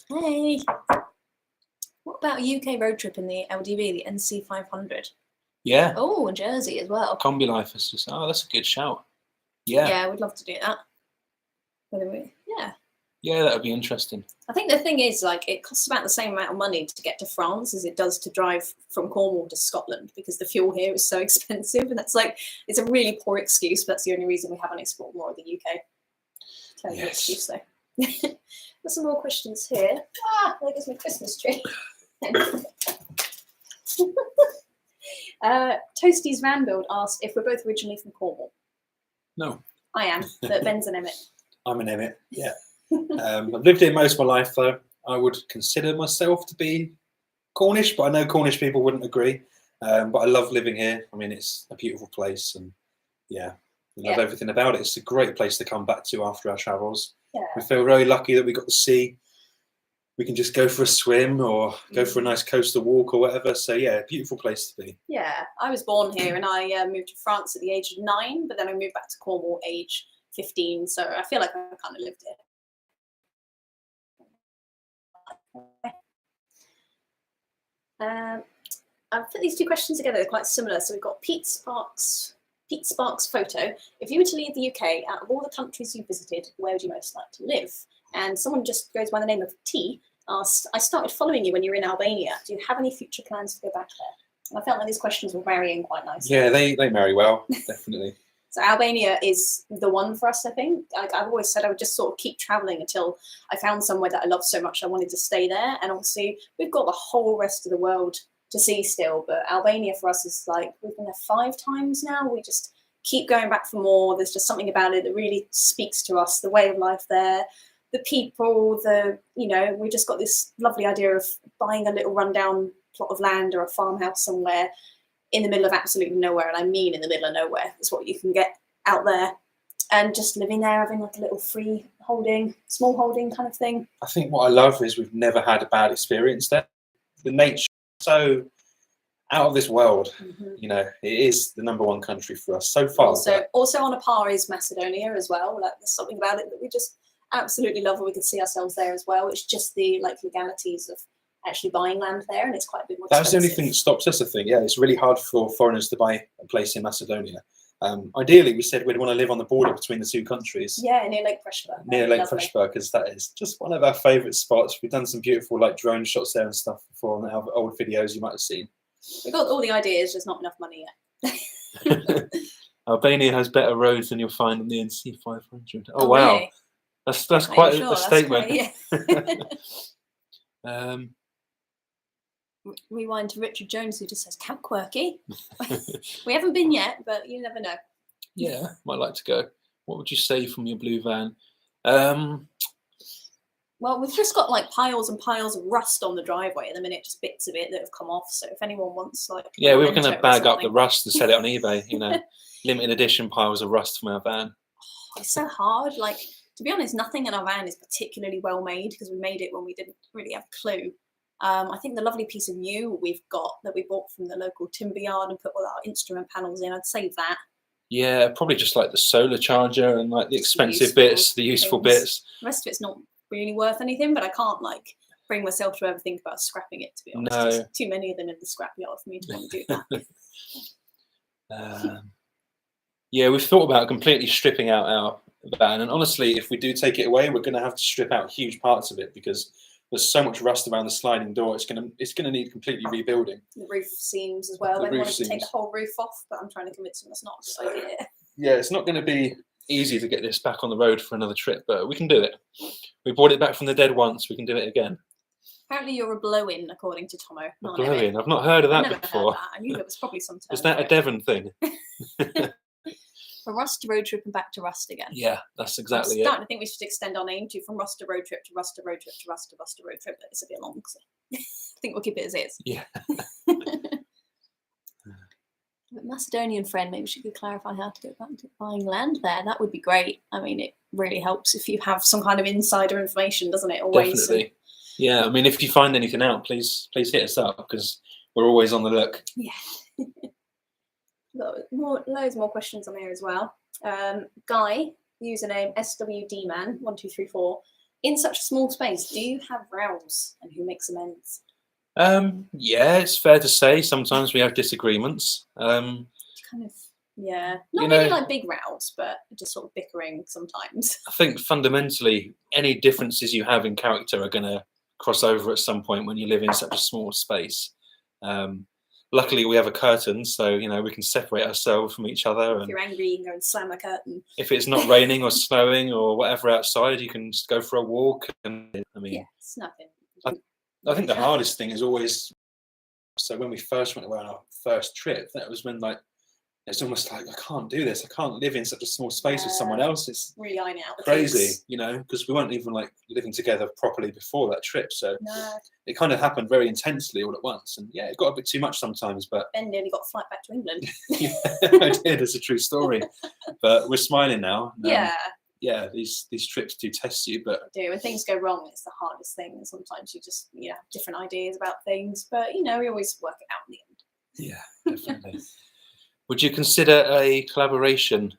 Hey. What about a UK road trip in the LDV, the NC 500? Yeah. Oh, and Jersey as well. Combi Life is just that's a good shout. Yeah. Yeah, we'd love to do that. Yeah, that would be interesting. I think the thing is, like, it costs about the same amount of money to get to France as it does to drive from Cornwall to Scotland because the fuel here is so expensive, and it's a really poor excuse, but that's the only reason we haven't explored more of the UK. Terrible excuse though. There's some more questions here. There goes my Christmas tree. Toasty's Van Build asked if we're both originally from Cornwall. No. I am, but Ben's an Emmet. I'm an Emmet, yeah. I've lived here most of my life, though. I would consider myself to be Cornish, but I know Cornish people wouldn't agree. But I love living here. I mean, it's a beautiful place, and we love everything about it. It's a great place to come back to after our travels. Yeah. We feel very lucky that we got the sea. We can just go for a swim or go for a nice coastal walk or whatever. So beautiful place to be. Yeah, I was born here and I moved to France at the age of 9, but then I moved back to Cornwall age 15. So I feel like I kind of lived here. I've put these two questions together. They're quite similar. So we've got Pete Sparks' photo. If you were to leave the UK, out of all the countries you visited, where would you most like to live? And someone just goes by the name of T asked, I started following you when you were in Albania. Do you have any future plans to go back there? And I felt like these questions were marrying quite nicely. Yeah, they marry well, definitely. So Albania is the one for us, I think. I've always said I would just sort of keep traveling until I found somewhere that I loved so much I wanted to stay there. And obviously, we've got the whole rest of the world to see still. But Albania for us is like, we've been there 5 times now. We just keep going back for more. There's just something about it that really speaks to us, the way of life there. The people, we just got this lovely idea of buying a little rundown plot of land or a farmhouse somewhere in the middle of absolutely nowhere. And I mean in the middle of nowhere. That's what you can get out there. And just living there, having like a little small holding kind of thing. I think what I love is we've never had a bad experience there. The nature is so out of this world. It is the #1 country for us so far. Also on a par is Macedonia as well. Like there's something about it that we just absolutely love, and we could see ourselves there as well. It's just the legalities of actually buying land there, and it's quite a bit more That's the only expensive. thing that stops us, I think. Yeah, it's really hard for foreigners to buy a place in Macedonia. Ideally, we said we'd want to live on the border between the two countries. Yeah, near Lake Freshburg. Near Lake Freshburg, because that is just one of our favourite spots. We've done some beautiful like drone shots there and stuff before on our old videos you might have seen. We've got all the ideas, just not enough money yet. Albania has better roads than you'll find on the NC 500. Oh, Oh, wow, really? that's quite Sure, a that's statement. great, Yeah. Rewind to Richard Jones, who just says Camp Quirky. We haven't been yet, but you never know. Yeah, might like to go. What would you say from your blue van? Well, we've just got like piles and piles of rust on the driveway at the minute, just bits of it that have come off. So if anyone wants, like, Yeah, we were going memento to or bag up the something. rust and sell it on eBay. You know, limited edition piles of rust from our van. It's so hard. Like, to be honest, nothing in our van is particularly well made because we made it when we didn't really have a clue. I think the lovely piece of new we've got that we bought from the local timber yard and put all our instrument panels in, I'd save that. Yeah, probably just like the solar charger and like the expensive useful bits, the useful things. bits. The rest of it's not really worth anything, but I can't like bring myself to ever think about scrapping it, to be honest. No. There's too many of them in the scrapyard for me to want to do that. Yeah, we've thought about completely stripping out our van, and honestly, if we do take it away, we're going to have to strip out huge parts of it because there's so much rust around the sliding door. It's gonna need completely rebuilding. The roof seams as well. The They roof wanted to take seams. the whole roof off, but I'm trying to convince them that's not a good idea. Yeah, it's not going to be easy to get this back on the road for another trip, but we can do it. We brought it back from the dead once. We can do it again. Apparently, you're a blow-in, according to Tomo. A blow-in. I've not heard of I've that never before. heard that. I knew there was probably some term. Is that for a it. Devon thing? From rust to road trip and back to rust again. Yeah, that's I'm exactly it. starting to think we should extend our name to from rust to road trip to rust to road trip to rust to rust to road trip, but it's a bit long, so I think we'll keep it as is. Yeah. But Macedonian friend, maybe she could clarify how to get back to buying land there. That would be great. I mean, it really helps if you have some kind of insider information, doesn't it? Always. Definitely. Yeah, I mean, if you find anything out, please hit us up because we're always on the look. Yeah. Loads more questions on here as well. Guy, username SWDman1234. In such a small space, do you have rows, and who makes amends? Yeah, it's fair to say sometimes we have disagreements. Kind of, yeah, not You really know- like big rows, but just sort of bickering sometimes. I think fundamentally, any differences you have in character are going to cross over at some point when you live in such a small space. Luckily, we have a curtain, so you know we can separate ourselves from each other. If And you're angry, you can go and slam a curtain. if it's not raining or snowing or whatever outside, you can just go for a walk. And I mean, Yeah, it's nothing. I think the hardest thing is always. So when we first went away on our first trip, that was when like it's almost like I can't do this. I can't live in such a small space with someone else. It's Really iron out the crazy, kinks. you know, because we weren't even like living together properly before that trip. So No, it kind of happened very intensely all at once, and yeah, it got a bit too much sometimes. But Ben nearly got a flight back to England. yeah, I did. It's a true story. But we're smiling now. Yeah, these trips do test you, but do. When things go wrong, it's the hardest thing. And sometimes you just have different ideas about things, but we always work it out in the end. yeah, definitely. Would you consider a collaboration?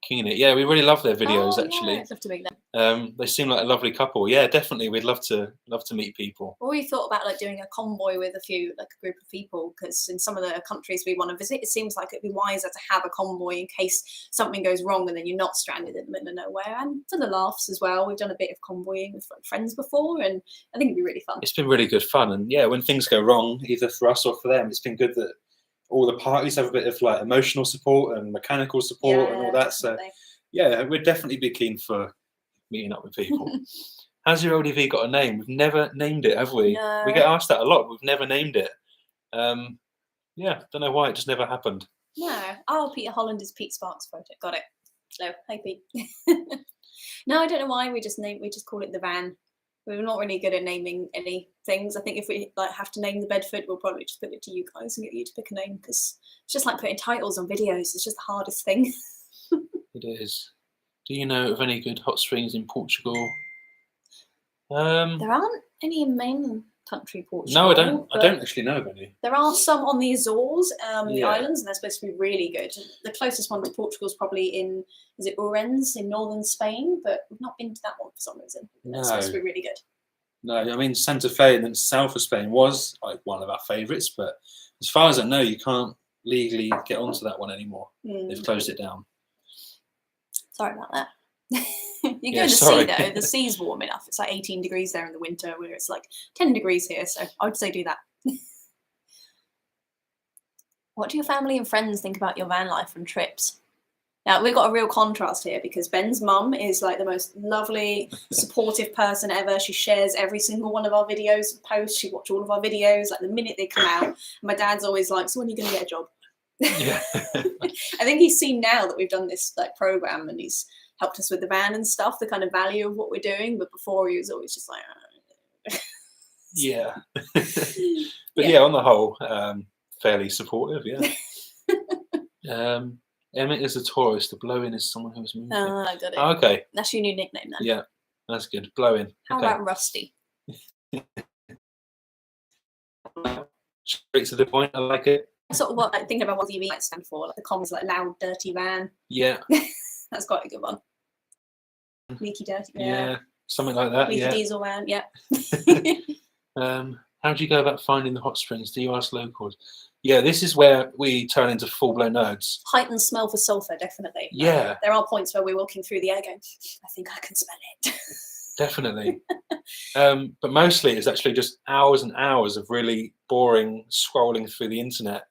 Keen it. Yeah, we really love their videos. Actually, I'd love to meet them. they seem like a lovely couple. Yeah, definitely. We'd love to meet people. Or we thought about like doing a convoy with a group of people, because in some of the countries we want to visit, it seems like it'd be wiser to have a convoy in case something goes wrong and then you're not stranded in the middle of nowhere. And for the laughs as well, we've done a bit of convoying with friends before, and I think it'd be really fun. It's been really good fun, and yeah, when things go wrong, either for us or for them, it's been good that all the parties have a bit of like emotional support and mechanical support and all that. So Definitely. yeah, we'd definitely be keen for meeting up with people. Has your LDV got a name? We've never named it, have we? No. We get asked that a lot. We've never named it. Yeah, don't know why. It just never happened. No. Oh, Peter Holland is Pete Sparks' photo. Got it. So, hey Pete. No, I don't know why we just call it the van. We're not really good at naming any things. I think if we have to name the Bedford, we'll probably just put it to you guys and get you to pick a name, because it's just like putting titles on videos. It's just the hardest thing. It is. Do you know of any good hot springs in Portugal? There aren't any in mainland country Portugal. No, I don't but actually know of any. There are some on the Azores, the Yeah. islands, and they're supposed to be really good. The closest one to Portugal is probably is it Ourense in northern Spain, but we've not been to that one for some reason. They're supposed to be really good. No, I mean Santa Fe and then south of Spain was like one of our favourites, but as far as I know, you can't legally get onto that one anymore. They've closed it down. Sorry about that. You go Yeah, to the sorry. sea though. The sea's warm enough. It's like 18 degrees there in the winter, where it's like 10 degrees here. So I would say do that. What do your family and friends think about your van life and trips? Now, we've got a real contrast here because Ben's mum is like the most lovely, supportive person ever. She shares every single one of our videos and posts. She watches all of our videos like the minute they come out. And my dad's always like, so when are you going to get a job? Yeah. I think he's seen now that we've done this like program and he's helped us with the van and stuff, the kind of value of what we're doing. But before he was always just like, Yeah. But yeah, on the whole, fairly supportive, yeah. Emmett is a tourist. The blow-in is someone who's moving. I got it. Oh, okay. That's your new nickname then. Yeah, that's good. Blow-in. How Okay. about Rusty? Straight to the point. I like it. Sort of what like thinking about what TV might stand for, like the comms like loud, dirty van. Yeah. That's quite a good one. Leaky dirty van. Yeah, something like that. Leaky Yeah. diesel van. Yeah. How do you go about finding the hot springs? Do you ask locals? Yeah, this is where we turn into full-blown nerds. Heightened smell for sulfur, definitely. Yeah. There are points where we're walking through the air going, I think I can smell it. Definitely. But mostly it's actually just hours and hours of really boring scrolling through the internet.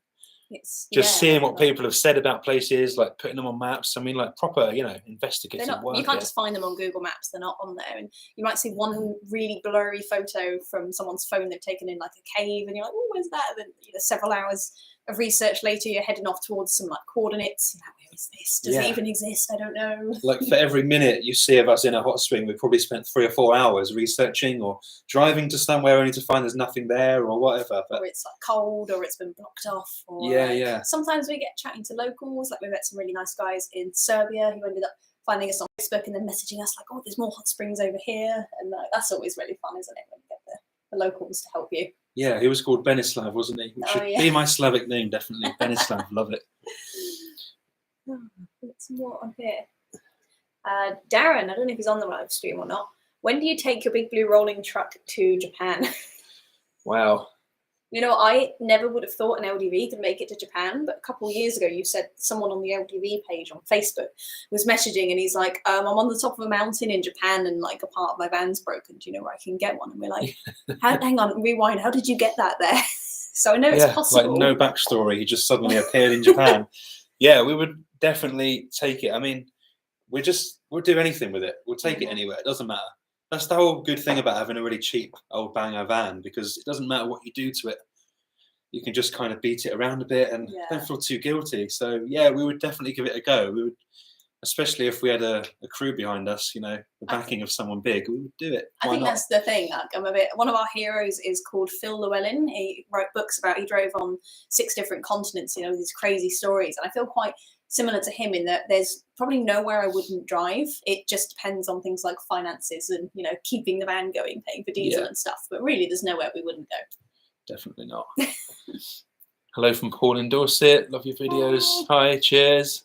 It's Just seeing what people have said about places, like putting them on maps. I mean, like proper, investigative work. You can't just find them on Google Maps. They're not on there. And you might see one really blurry photo from someone's phone they've taken in like a cave, and you're like, oh, where's that? And then several hours of research later, you're heading off towards some like coordinates. You're like, where is this? Does it even exist? I don't know. Like for every minute you see of us in a hot spring, we've probably spent 3 or 4 hours researching or driving to somewhere only to find there's nothing there or whatever. But or it's like cold, or it's been blocked off. Or sometimes we get chatting to locals. Like we met some really nice guys in Serbia who ended up finding us on Facebook and then messaging us like, oh, there's more hot springs over here. And that's always really fun, isn't it, when you get the locals to help you. Yeah, he was called Benislav, wasn't he? Which should be my Slavic name, definitely. Benislav, love it. What's more on here? Darren, I don't know if he's on the live stream or not. When do you take your big blue rolling truck to Japan? Wow. I never would have thought an LDV could make it to Japan, but a couple of years ago, you said someone on the LDV page on Facebook was messaging, and he's like, I'm on the top of a mountain in Japan, and like a part of my van's broken. Do you know where I can get one? And we're like, hang on, rewind. How did you get that there? So I know it's possible. Like no backstory. He just suddenly appeared in Japan. Yeah, we would definitely take it. I mean, we'll do anything with it. We'll take it anywhere. It doesn't matter. That's the whole good thing about having a really cheap old banger van, because it doesn't matter what you do to it. You can just kind of beat it around a bit and don't feel too guilty. So yeah, we would definitely give it a go. We would, especially if we had a crew behind us, the backing of someone big, we would do it. I think that's the thing. Like, one of our heroes is called Phil Llewellyn. He wrote books he drove on 6 different continents, these crazy stories. And I feel quite similar to him in that there's probably nowhere I wouldn't drive. It just depends on things like finances and, keeping the van going, paying for diesel and stuff. But really, there's nowhere we wouldn't go. Definitely not. Hello from Paul in Dorset. Love your videos. Oh. Hi, cheers.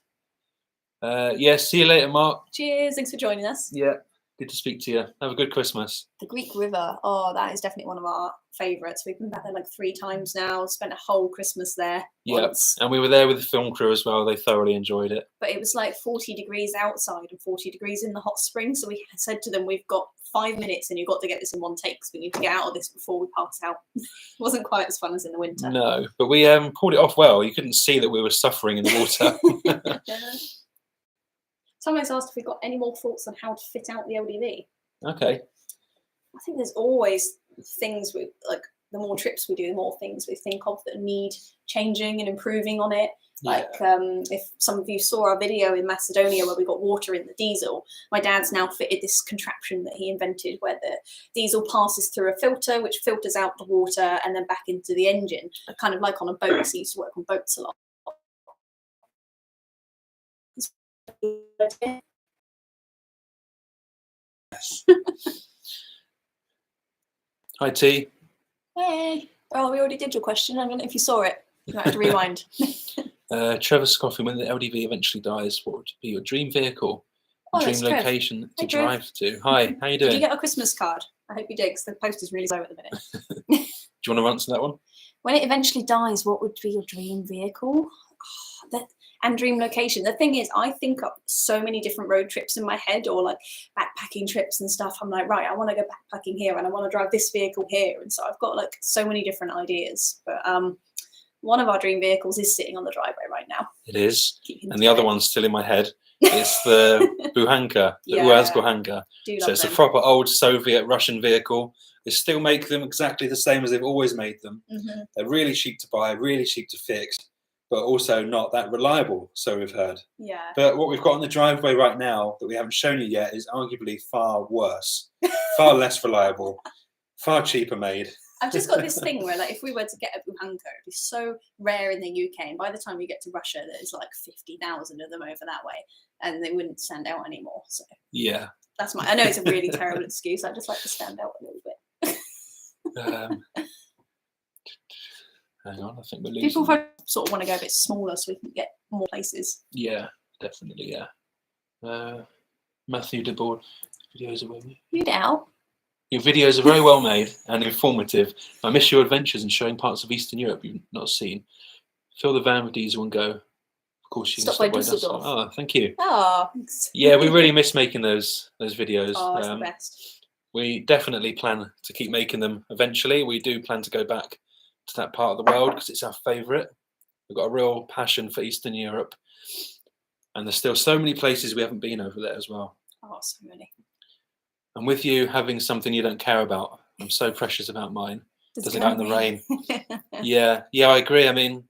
See you later, Mark. Cheers. Thanks for joining us. Yeah, good to speak to you. Have a good Christmas. The Greek River. Oh, that is definitely one of our favourites. We've been back there like 3 times now. Spent a whole Christmas there. Yeah, and we were there with the film crew as well. They thoroughly enjoyed it. But it was like 40 degrees outside and 40 degrees in the hot spring. So we said to them, we've got 5 minutes and you've got to get this in one take because we need to get out of this before we pass out. It wasn't quite as fun as in the winter. No, but we pulled it off well. You couldn't see that we were suffering in the water. Someone's asked if we've got any more thoughts on how to fit out the LDV. Okay. I think there's always things the more trips we do, the more things we think of that need changing and improving on it. Like if some of you saw our video in Macedonia where we got water in the diesel, my dad's now fitted this contraption that he invented where the diesel passes through a filter which filters out the water and then back into the engine, kind of like on a boat. He used to work on boats a lot. Hi T. Hey. Oh, we already did your question. I don't know if you saw it. You might have to rewind. Trevor Scoffin, when the LDV eventually dies, what would be your dream vehicle? Oh, dream that's Trev. location to Hey, Trev. drive to. Hi, how you Did doing? you get a Christmas card? I hope you did, because the post is really slow at the minute. Do you want to answer that one? When it eventually dies, what would be your dream vehicle? And dream location. The thing is, I think of so many different road trips in my head, or like backpacking trips and stuff. I'm like, right, I want to go backpacking here, and I want to drive this vehicle here, and so I've got like so many different ideas. But one of our dream vehicles is sitting on the driveway right now. It is, and the other one's still in my head. It's the Buhanka, the Uaz Buhanka. So it's a proper old Soviet Russian vehicle. They still make them exactly the same as they've always made them. They're really cheap to buy, really cheap to fix, but also not that reliable, so we've heard. Yeah. But what we've got on the driveway right now that we haven't shown you yet is arguably far worse, far less reliable, far cheaper made. I've just got this thing where, like, if we were to get a Buhanka, it'd be so rare in the UK, and by the time you get to Russia, there's like 50,000 of them over that way, and they wouldn't stand out anymore. So yeah, that's I know it's a really terrible excuse. I just like to stand out a little bit. Hang on, I think we're losing. People sort of want to go a bit smaller so we can get more places. Yeah, definitely. Yeah. Matthew DeBoard, videos are well made. Read it out. Your videos are very well made and informative. I miss your adventures in showing parts of Eastern Europe you've not seen. Fill the van with diesel and go. Of course, you can stop by Dusseldorf. Oh, thank you. Oh, yeah, we really miss making those videos. Oh, it's the best. We definitely plan to keep making them eventually. We do plan to go back to that part of the world because it's our favourite. We've got a real passion for Eastern Europe, and there's still so many places we haven't been over there as well. Oh, so many. And with you having something you don't care about, I'm so precious about mine. Does it go in the rain? Yeah, I agree. I mean,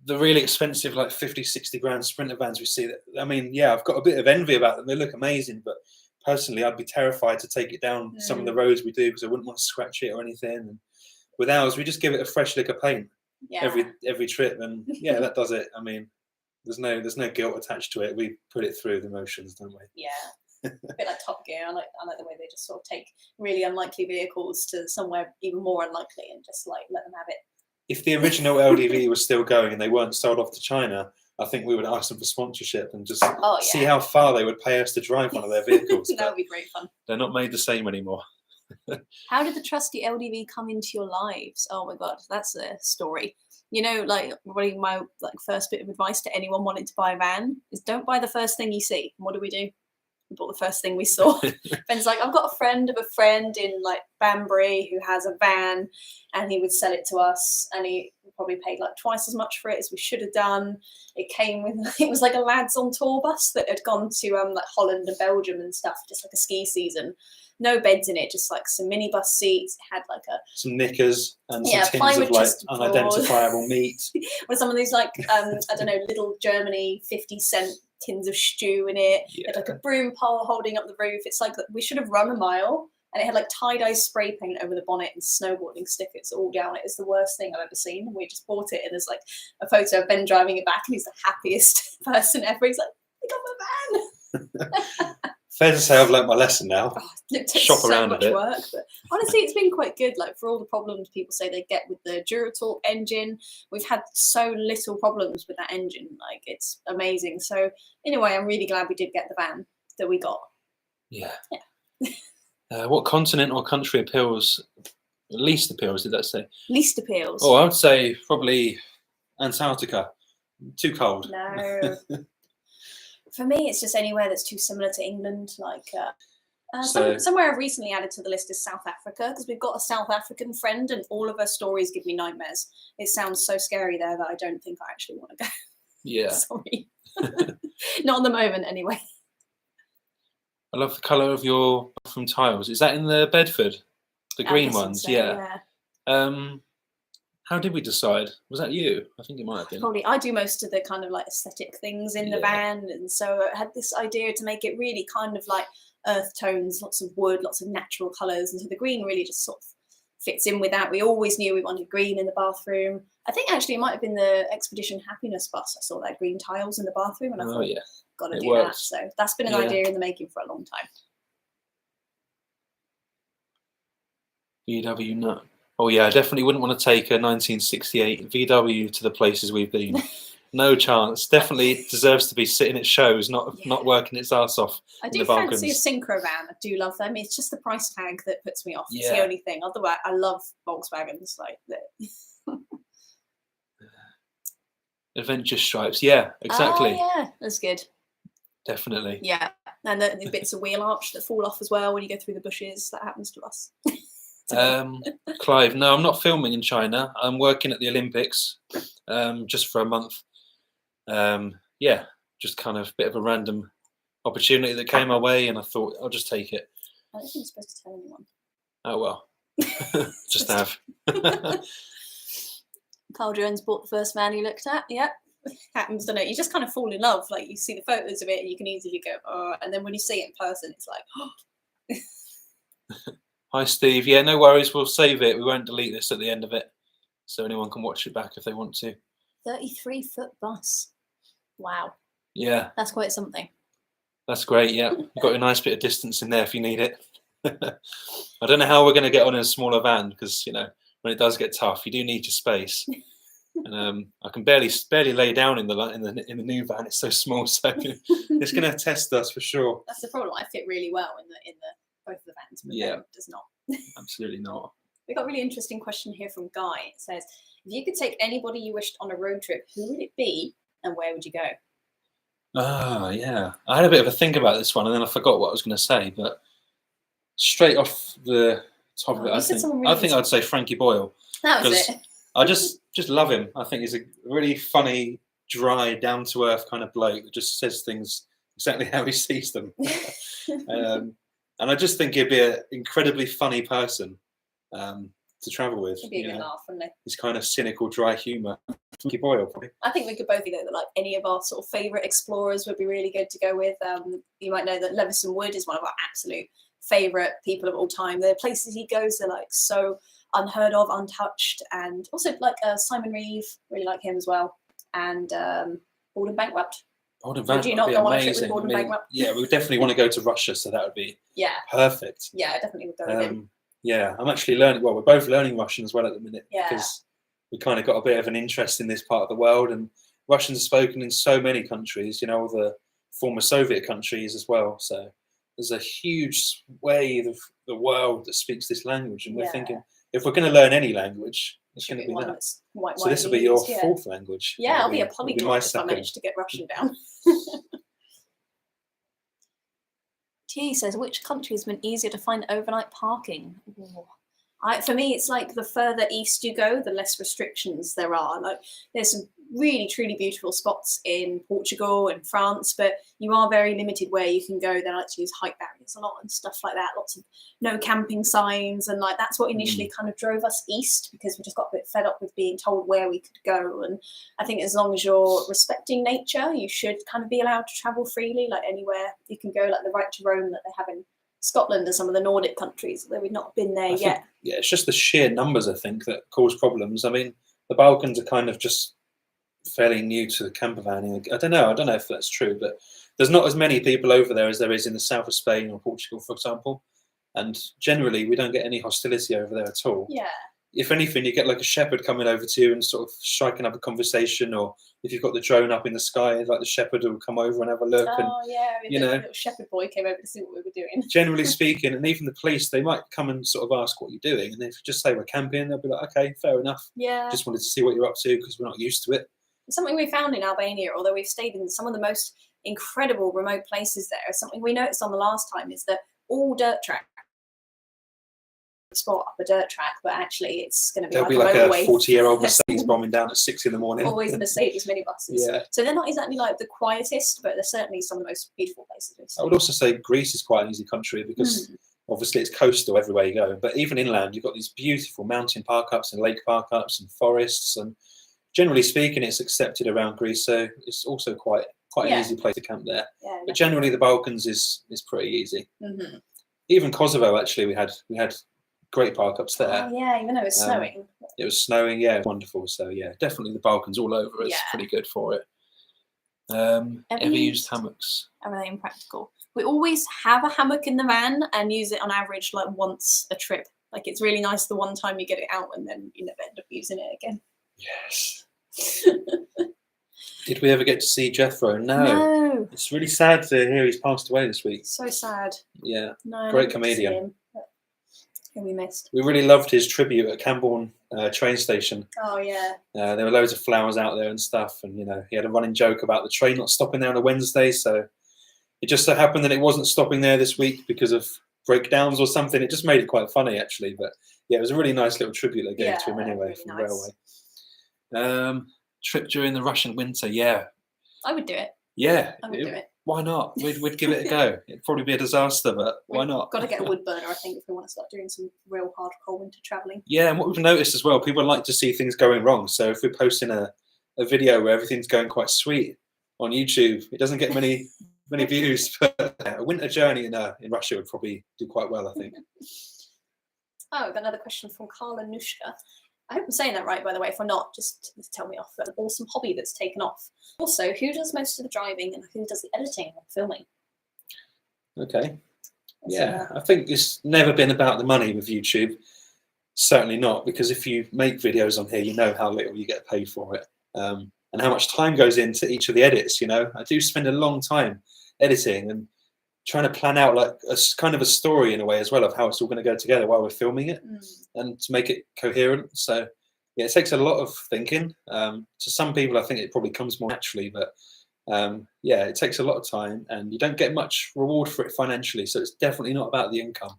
the really expensive, like 50, 60 grand Sprinter vans we see, that, I mean, yeah, I've got a bit of envy about them. They look amazing, but personally, I'd be terrified to take it down some of the roads we do because I wouldn't want to scratch it or anything. And with ours, we just give it a fresh lick of paint every trip, and yeah, that does it. I mean, there's no guilt attached to it. We put it through the motions, don't we? Yeah. A bit like Top Gear. I like the way they just sort of take really unlikely vehicles to somewhere even more unlikely and just like let them have it. If the original LDV was still going and they weren't sold off to China, I think we would ask them for sponsorship and just see how far they would pay us to drive one of their vehicles. That would be great fun. They're not made the same anymore. How did the trusty LDV come into your lives? Oh my god, that's a story. You know, like really my first bit of advice to anyone wanting to buy a van is don't buy the first thing you see. And what do? We bought the first thing we saw. Ben's like, I've got a friend of a friend in like Banbury who has a van, and he would sell it to us, and he probably paid like twice as much for it as we should have done. It came with, it was like a lads on tour bus that had gone to like Holland and Belgium and stuff, just like a ski season. No beds in it, just like some minibus seats. It had like some knickers and some tins of like unidentifiable meat. Or some of these like I don't know, little Germany 50-cent tins of stew in it. It had like a broom pole holding up the roof. It's like we should have run a mile, and it had like tie-dye spray paint over the bonnet and snowboarding stickers all down it. It's the worst thing I've ever seen. And we just bought it, and there's like a photo of Ben driving it back, and he's the happiest person ever. He's like, I got my van. Fair to say I've learnt my lesson now. Oh, it takes Shop so around much a bit. work, but honestly, it's been quite good. Like for all the problems people say they get with the Duratalk engine, we've had so little problems with that engine. Like it's amazing. So anyway, I'm really glad we did get the van that we got. Yeah. What continent or country least appeals? Did that say? Least appeals. Oh, I would say probably Antarctica. Too cold. No. For me, it's just anywhere that's too similar to England. Like somewhere I've recently added to the list is South Africa, because we've got a South African friend, and all of her stories give me nightmares. It sounds so scary there that I don't think I actually want to go. Yeah. Sorry. Not at the moment, anyway. I love the colour of your bathroom tiles. Is that in the Bedford? The green ones? So, yeah. How did we decide? Was that you? I think it might have been. Probably. I do most of the kind of like aesthetic things in the van, and so I had this idea to make it really kind of like earth tones, lots of wood, lots of natural colours, and so the green really just sort of fits in with that. We always knew we wanted green in the bathroom. I think actually it might have been the Expedition Happiness bus. I saw that green tiles in the bathroom, and I thought, got to do that. So that's been an idea in the making for a long time. VW nut. Oh yeah, I definitely wouldn't want to take a 1968 VW to the places we've been. No chance. Definitely deserves to be sitting at shows, not working its ass off. I in do the fancy a Balkans. synchro van. I do love them. It's just the price tag that puts me off. It's the Yeah. only thing. Otherwise, I love Volkswagens. Like that. Adventure Stripes. Yeah, exactly. Oh, yeah, that's good. Definitely. Yeah, and the bits of wheel arch that fall off as well when you go through the bushes. That happens to us. Clive, no, I'm not filming in China. I'm working at the Olympics just for a month. Yeah, just kind of a bit of a random opportunity that came my way, and I thought I'll just take it. I don't think you're supposed to tell anyone. Oh well, just have. Carl Jones bought the first van he looked at. Yep. Happens, doesn't it? You just kind of fall in love. Like you see the photos of it, and you can easily go, oh, and then when you see it in person, it's like, oh. Hi, Steve. Yeah, no worries. We'll save it. We won't delete this at the end of it, so anyone can watch it back if they want to. 33-foot bus. Wow. Yeah. That's quite something. That's great. Yeah, you've got a nice bit of distance in there if you need it. I don't know how we're going to get on in a smaller van because when it does get tough, you do need your space. And I can barely lay down in the new van. It's so small, so it's going to test us for sure. That's the problem. I fit really well in the both of the vans, but yeah, it does not. Absolutely not. We got a really interesting question here from Guy. It says, if you could take anybody you wished on a road trip, who would it be and where would you go? Yeah. I had a bit of a think about this one and then I forgot what I was going to say, but straight off the top of it, I think I'd say Frankie Boyle. That was it. I just love him. I think he's a really funny, dry, down-to-earth kind of bloke that just says things exactly how he sees them. And I just think he'd be an incredibly funny person to travel with. He'd be a good laugh, wouldn't he? His kind of cynical, dry humour. Frankie Boyle, probably. I think we could both know that like any of our sort of favourite explorers would be really good to go with. You might know that Levison Wood is one of our absolute favourite people of all time. The places he goes, they're like so unheard of, untouched, and also like Simon Reeve, really like him as well, and Bald and Bankrupt. Would you not go on a trip with Bald and Bankrupt? Yeah, we definitely want to go to Russia, so that would be perfect. Yeah, I definitely would go with him. Yeah, I'm actually learning. Well, we're both learning Russian as well at the minute because we kind of got a bit of an interest in this part of the world, and Russians are spoken in so many countries. All the former Soviet countries as well. So there's a huge swathe of the world that speaks this language, and we're thinking if we're going to learn any language, it's going to be that. So this will be your fourth language. Yeah, I'll be a polyglot if I manage to get Russian down. T says, which country has been easier to find overnight parking? For me, it's like the further east you go, the less restrictions there are. Like, there's some really, truly beautiful spots in Portugal and France, but you are very limited where you can go. They like to use height barriers a lot and stuff like that. Lots of no camping signs, and like that's what initially kind of drove us east because we just got a bit fed up with being told where we could go. And I think as long as you're respecting nature, you should kind of be allowed to travel freely, like anywhere you can go, like the right to roam that they have in Scotland and some of the Nordic countries, though we've not been there yet. Yeah, it's just the sheer numbers, I think, that cause problems. I mean, the Balkans are kind of just fairly new to the camper vanning. I don't know if that's true, but there's not as many people over there as there is in the south of Spain or Portugal, for example. And generally, we don't get any hostility over there at all. Yeah. If anything, you get like a shepherd coming over to you and sort of striking up a conversation, or if you've got the drone up in the sky, like the shepherd will come over and have a look. Oh, the little shepherd boy came over to see what we were doing. Generally speaking, and even the police, they might come and sort of ask what you're doing. And if you just say we're camping, they'll be like, okay, fair enough. Yeah. Just wanted to see what you're up to because we're not used to it. Something we found in Albania, although we've stayed in some of the most incredible remote places there, something we noticed on the last time is that all dirt track spot up a dirt track, but actually it's going to be There'll be like a 40-year-old Mercedes bombing down at 6 in the morning. Always Mercedes minibuses. Yeah. So they're not exactly like the quietest, but they're certainly some of the most beautiful places we've seen. I would also say Greece is quite an easy country because obviously it's coastal everywhere you go, but even inland you've got these beautiful mountain park-ups and lake park-ups and forests, and generally speaking it's accepted around Greece, so it's also quite an easy place to camp there. Yeah, but generally the Balkans is pretty easy. Even Kosovo, actually, we had great park-ups there. Oh yeah, even though it was snowing. It was snowing, yeah, wonderful. So yeah, definitely the Balkans all over is pretty good for it. Ever used hammocks? Are they impractical? We always have a hammock in the van and use it on average like once a trip. Like it's really nice the one time you get it out and then you never end up using it again. Yes. Did we ever get to see Jethro? No. No. It's really sad to hear he's passed away this week. So sad. Yeah. No. Great comedian. Who we missed. We really loved his tribute at Camborne train station. Oh yeah. There were loads of flowers out there and stuff, and he had a running joke about the train not stopping there on a Wednesday. So it just so happened that it wasn't stopping there this week because of breakdowns or something. It just made it quite funny actually. But yeah, it was a really nice little tribute they gave to him anyway really from nice. Railway. Trip during the Russian winter, yeah. I would do it. Yeah. I would do it. Why not? We'd give it a go. It'd probably be a disaster, but why not? Got to get a wood burner, I think, if we want to start doing some real hardcore winter travelling. Yeah, and what we've noticed as well, people like to see things going wrong. So if we're posting a video where everything's going quite sweet on YouTube, it doesn't get many views. But a winter journey in Russia would probably do quite well, I think. Oh, we've got another question from Carla Nushka. I hope I'm saying that right, by the way. If I'm not, just tell me off. An awesome hobby that's taken off. Also, who does most of the driving and who does the editing and filming? Okay. Yeah, I think it's never been about the money with YouTube. Certainly not, because if you make videos on here, you know how little you get paid for it, and how much time goes into each of the edits. I do spend a long time editing and trying to plan out like a kind of a story in a way as well of how it's all going to go together while we're filming it and to make it coherent. So yeah, it takes a lot of thinking. To some people, I think it probably comes more naturally, but yeah, it takes a lot of time and you don't get much reward for it financially. So it's definitely not about the income.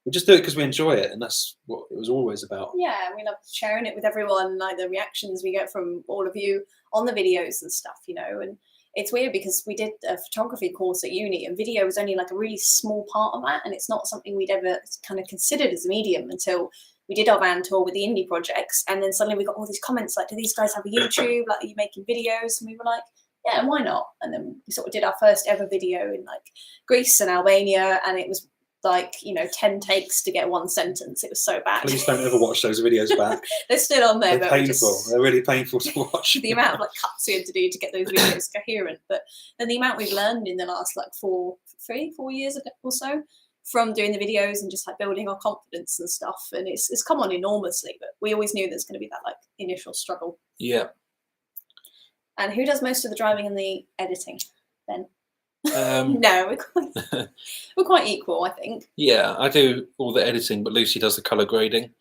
We just do it because we enjoy it, and that's what it was always about. Yeah, we love sharing it with everyone, like the reactions we get from all of you on the videos and stuff, and it's weird because we did a photography course at uni and video was only like a really small part of that, and it's not something we'd ever kind of considered as a medium until we did our van tour with the indie projects, and then suddenly we got all these comments like, do these guys have a YouTube? Like, are you making videos? And we were like, yeah, and why not? And then we sort of did our first ever video in like Greece and Albania, and it was like 10 takes to get one sentence. It was so bad. Please don't ever watch those videos back. They're still on there. They're painful. They're really painful to watch. The amount of like cuts we had to do to get those videos coherent, but then the amount we've learned in the last like 4 years or so from doing the videos and just like building our confidence and stuff, and it's come on enormously. But we always knew there's going to be that like initial struggle. Yeah. And who does most of the driving and the editing, Ben? No, we're quite equal, I think. Yeah, I do all the editing, but Lucy does the colour grading.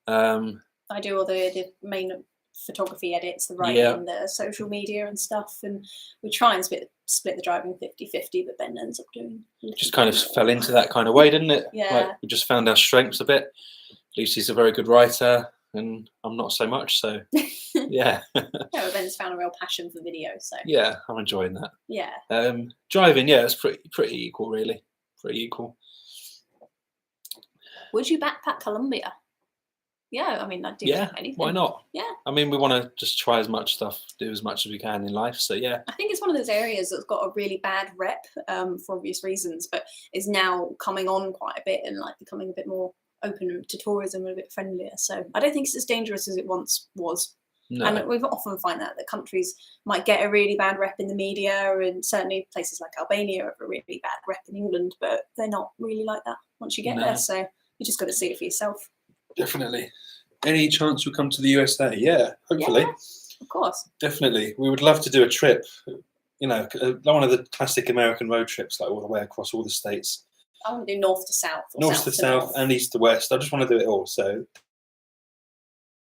I do all the main photography edits, the writing, and the social media and stuff, and we try and split the driving 50-50, but Ben ends up doing. Just kind of fell into that kind of way, didn't it? Yeah. Like, we just found our strengths a bit. Lucy's a very good writer, and I'm not so much. So yeah. Yeah, but Ben's found a real passion for video, so yeah, I'm enjoying that. Yeah. Driving, yeah, it's pretty equal, really. Pretty equal. Would you backpack Colombia? Yeah, I mean, I'd do anything. Why not? Yeah. I mean, we want to just try as much stuff, do as much as we can in life. So yeah. I think it's one of those areas that's got a really bad rep for obvious reasons, but is now coming on quite a bit and like becoming a bit more open to tourism and a bit friendlier. So I don't think it's as dangerous as it once was. No. And we've often find that countries might get a really bad rep in the media, and certainly places like Albania have a really bad rep in England, but they're not really like that once you get there. So you just got to see it for yourself. Definitely. Any chance you'll come to the USA? Yeah, hopefully. Yeah, of course. Definitely. We would love to do a trip, one of the classic American road trips, like all the way across all the states. I want to do north to south. North to south and east to west. I just want to do it all. So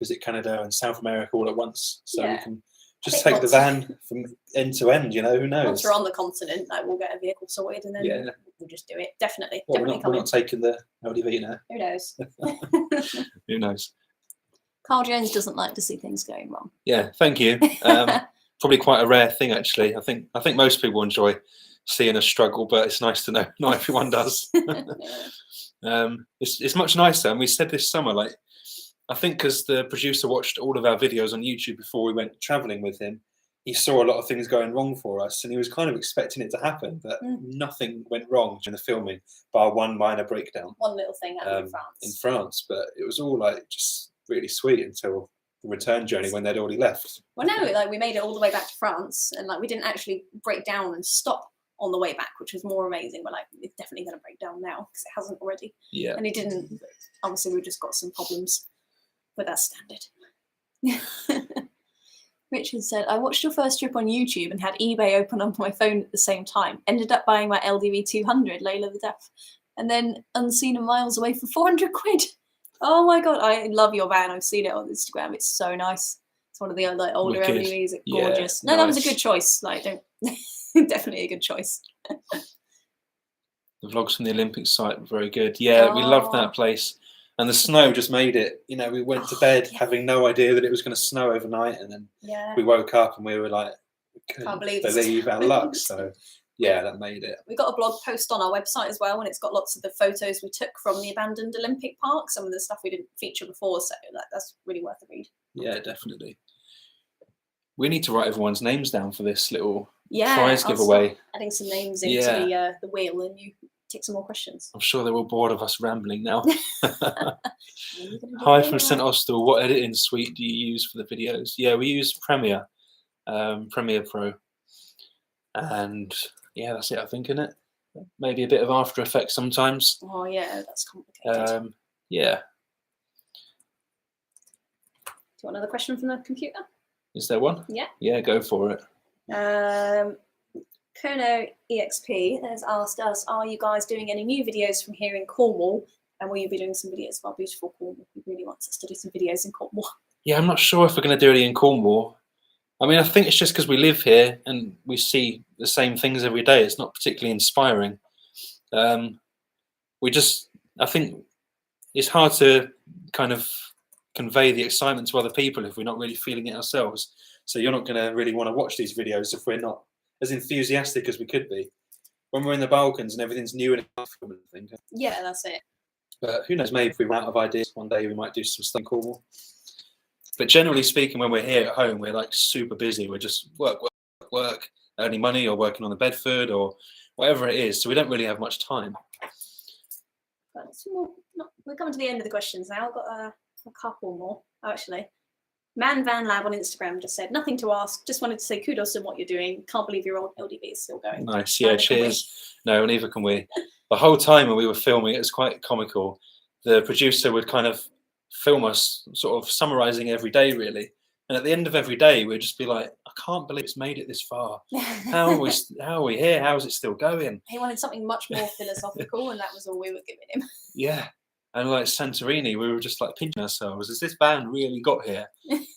visit Canada and South America all at once. So we can just take the van from end to end, who knows? Once we're on the continent, like, we'll get a vehicle sorted and then we'll just do it. Definitely. Well, we're not taking the LDV now. Who knows? Who knows? Carl Jones doesn't like to see things going wrong. Yeah, thank you. Probably quite a rare thing, actually. I think most people enjoy seeing us struggle, but it's nice to know not everyone does. It's much nicer, and we said this summer, like, I think because the producer watched all of our videos on YouTube before we went traveling with him, he saw a lot of things going wrong for us, and he was kind of expecting it to happen, but nothing went wrong during the filming, bar one minor breakdown. One little thing happened in France, but it was all like just really sweet until the return journey when they'd already left. Well, no, like we made it all the way back to France, and like we didn't actually break down and stop on the way back, which was more amazing. We're like, it's definitely going to break down now because it hasn't already. Yeah. And it didn't. Obviously, we just got some problems with our standard. Richard said, I watched your first trip on YouTube and had eBay open up on my phone at the same time. Ended up buying my LDV 200, Layla the Deaf, and then unseen and miles away for 400 quid. Oh my God, I love your van. I've seen it on Instagram. It's so nice. It's one of the like older Wicked. LDVs. It's Yeah, gorgeous. No, that was a nice. good choice. Like, don't definitely a good choice. The vlogs from the Olympic site were very good. Yeah, we loved that place. And the snow just made it. You know, we went to bed having no idea that it was going to snow overnight. And then we woke up and we were like, we couldn't believe our luck. So, yeah, that made it. We got a blog post on our website as well, and it's got lots of the photos we took from the abandoned Olympic Park, some of the stuff we didn't feature before. So that's really worth a read. Yeah, definitely. We need to write everyone's names down for this little prize giveaway. Adding some names into the wheel, and you take some more questions. I'm sure they're all bored of us rambling now. Hi from St Austell. What editing suite do you use for the videos? Yeah, we use Premiere, Premiere Pro, and yeah, that's it. I think, isn't it? Maybe a bit of After Effects sometimes. Oh yeah, that's complicated. Yeah. Do you want another question from the computer? Is there one? Yeah. Yeah, go for it. Kono EXP has asked us, are you guys doing any new videos from here in Cornwall? And will you be doing some videos of our beautiful Cornwall? He really wants us to do some videos in Cornwall. Yeah, I'm not sure if we're going to do any in Cornwall. I mean, I think it's just because we live here and we see the same things every day. It's not particularly inspiring. I think it's hard to kind of convey the excitement to other people if we're not really feeling it ourselves. So you're not going to really want to watch these videos if we're not as enthusiastic as we could be. When we're in the Balkans and everything's new and exciting, I think. Yeah, that's it. But who knows, maybe if we run out of ideas one day, we might do some stuff in Cornwall. But generally speaking, when we're here at home, we're like super busy. We're just work, earning money or working on the Bedford or whatever it is. So we don't really have much time. We're coming to the end of the questions now. I've got a couple more, actually. Man Van Lab on Instagram just said, nothing to ask. Just wanted to say kudos on what you're doing. Can't believe your old LDV is still going. Nice. Yeah, cheers. No, neither can we. The whole time when we were filming, it was quite comical. The producer would kind of film us sort of summarizing every day, really. And at the end of every day, we'd just be like, I can't believe it's made it this far. How are we here? How is it still going? He wanted something much more philosophical, and that was all we were giving him. Yeah. And like Santorini, we were just like pinching ourselves. Has this van really got here?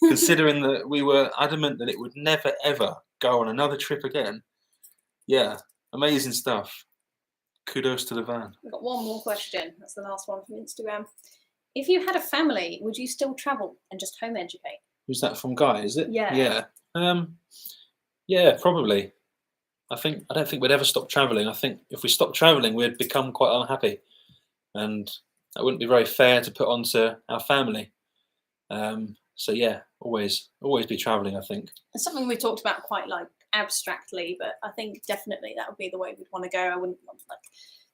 Considering that we were adamant that it would never, ever go on another trip again. Yeah, amazing stuff. Kudos to the van. We've got one more question. That's the last one from Instagram. If you had a family, would you still travel and just home educate? Who's that from? Guy, is it? Yeah. Yeah. Yeah, probably. I don't think we'd ever stop traveling. I think if we stopped traveling, we'd become quite unhappy. And that wouldn't be very fair to put onto our family. So yeah, always be traveling, I think. It's something we talked about quite like abstractly, but I think definitely that would be the way we'd want to go. I wouldn't want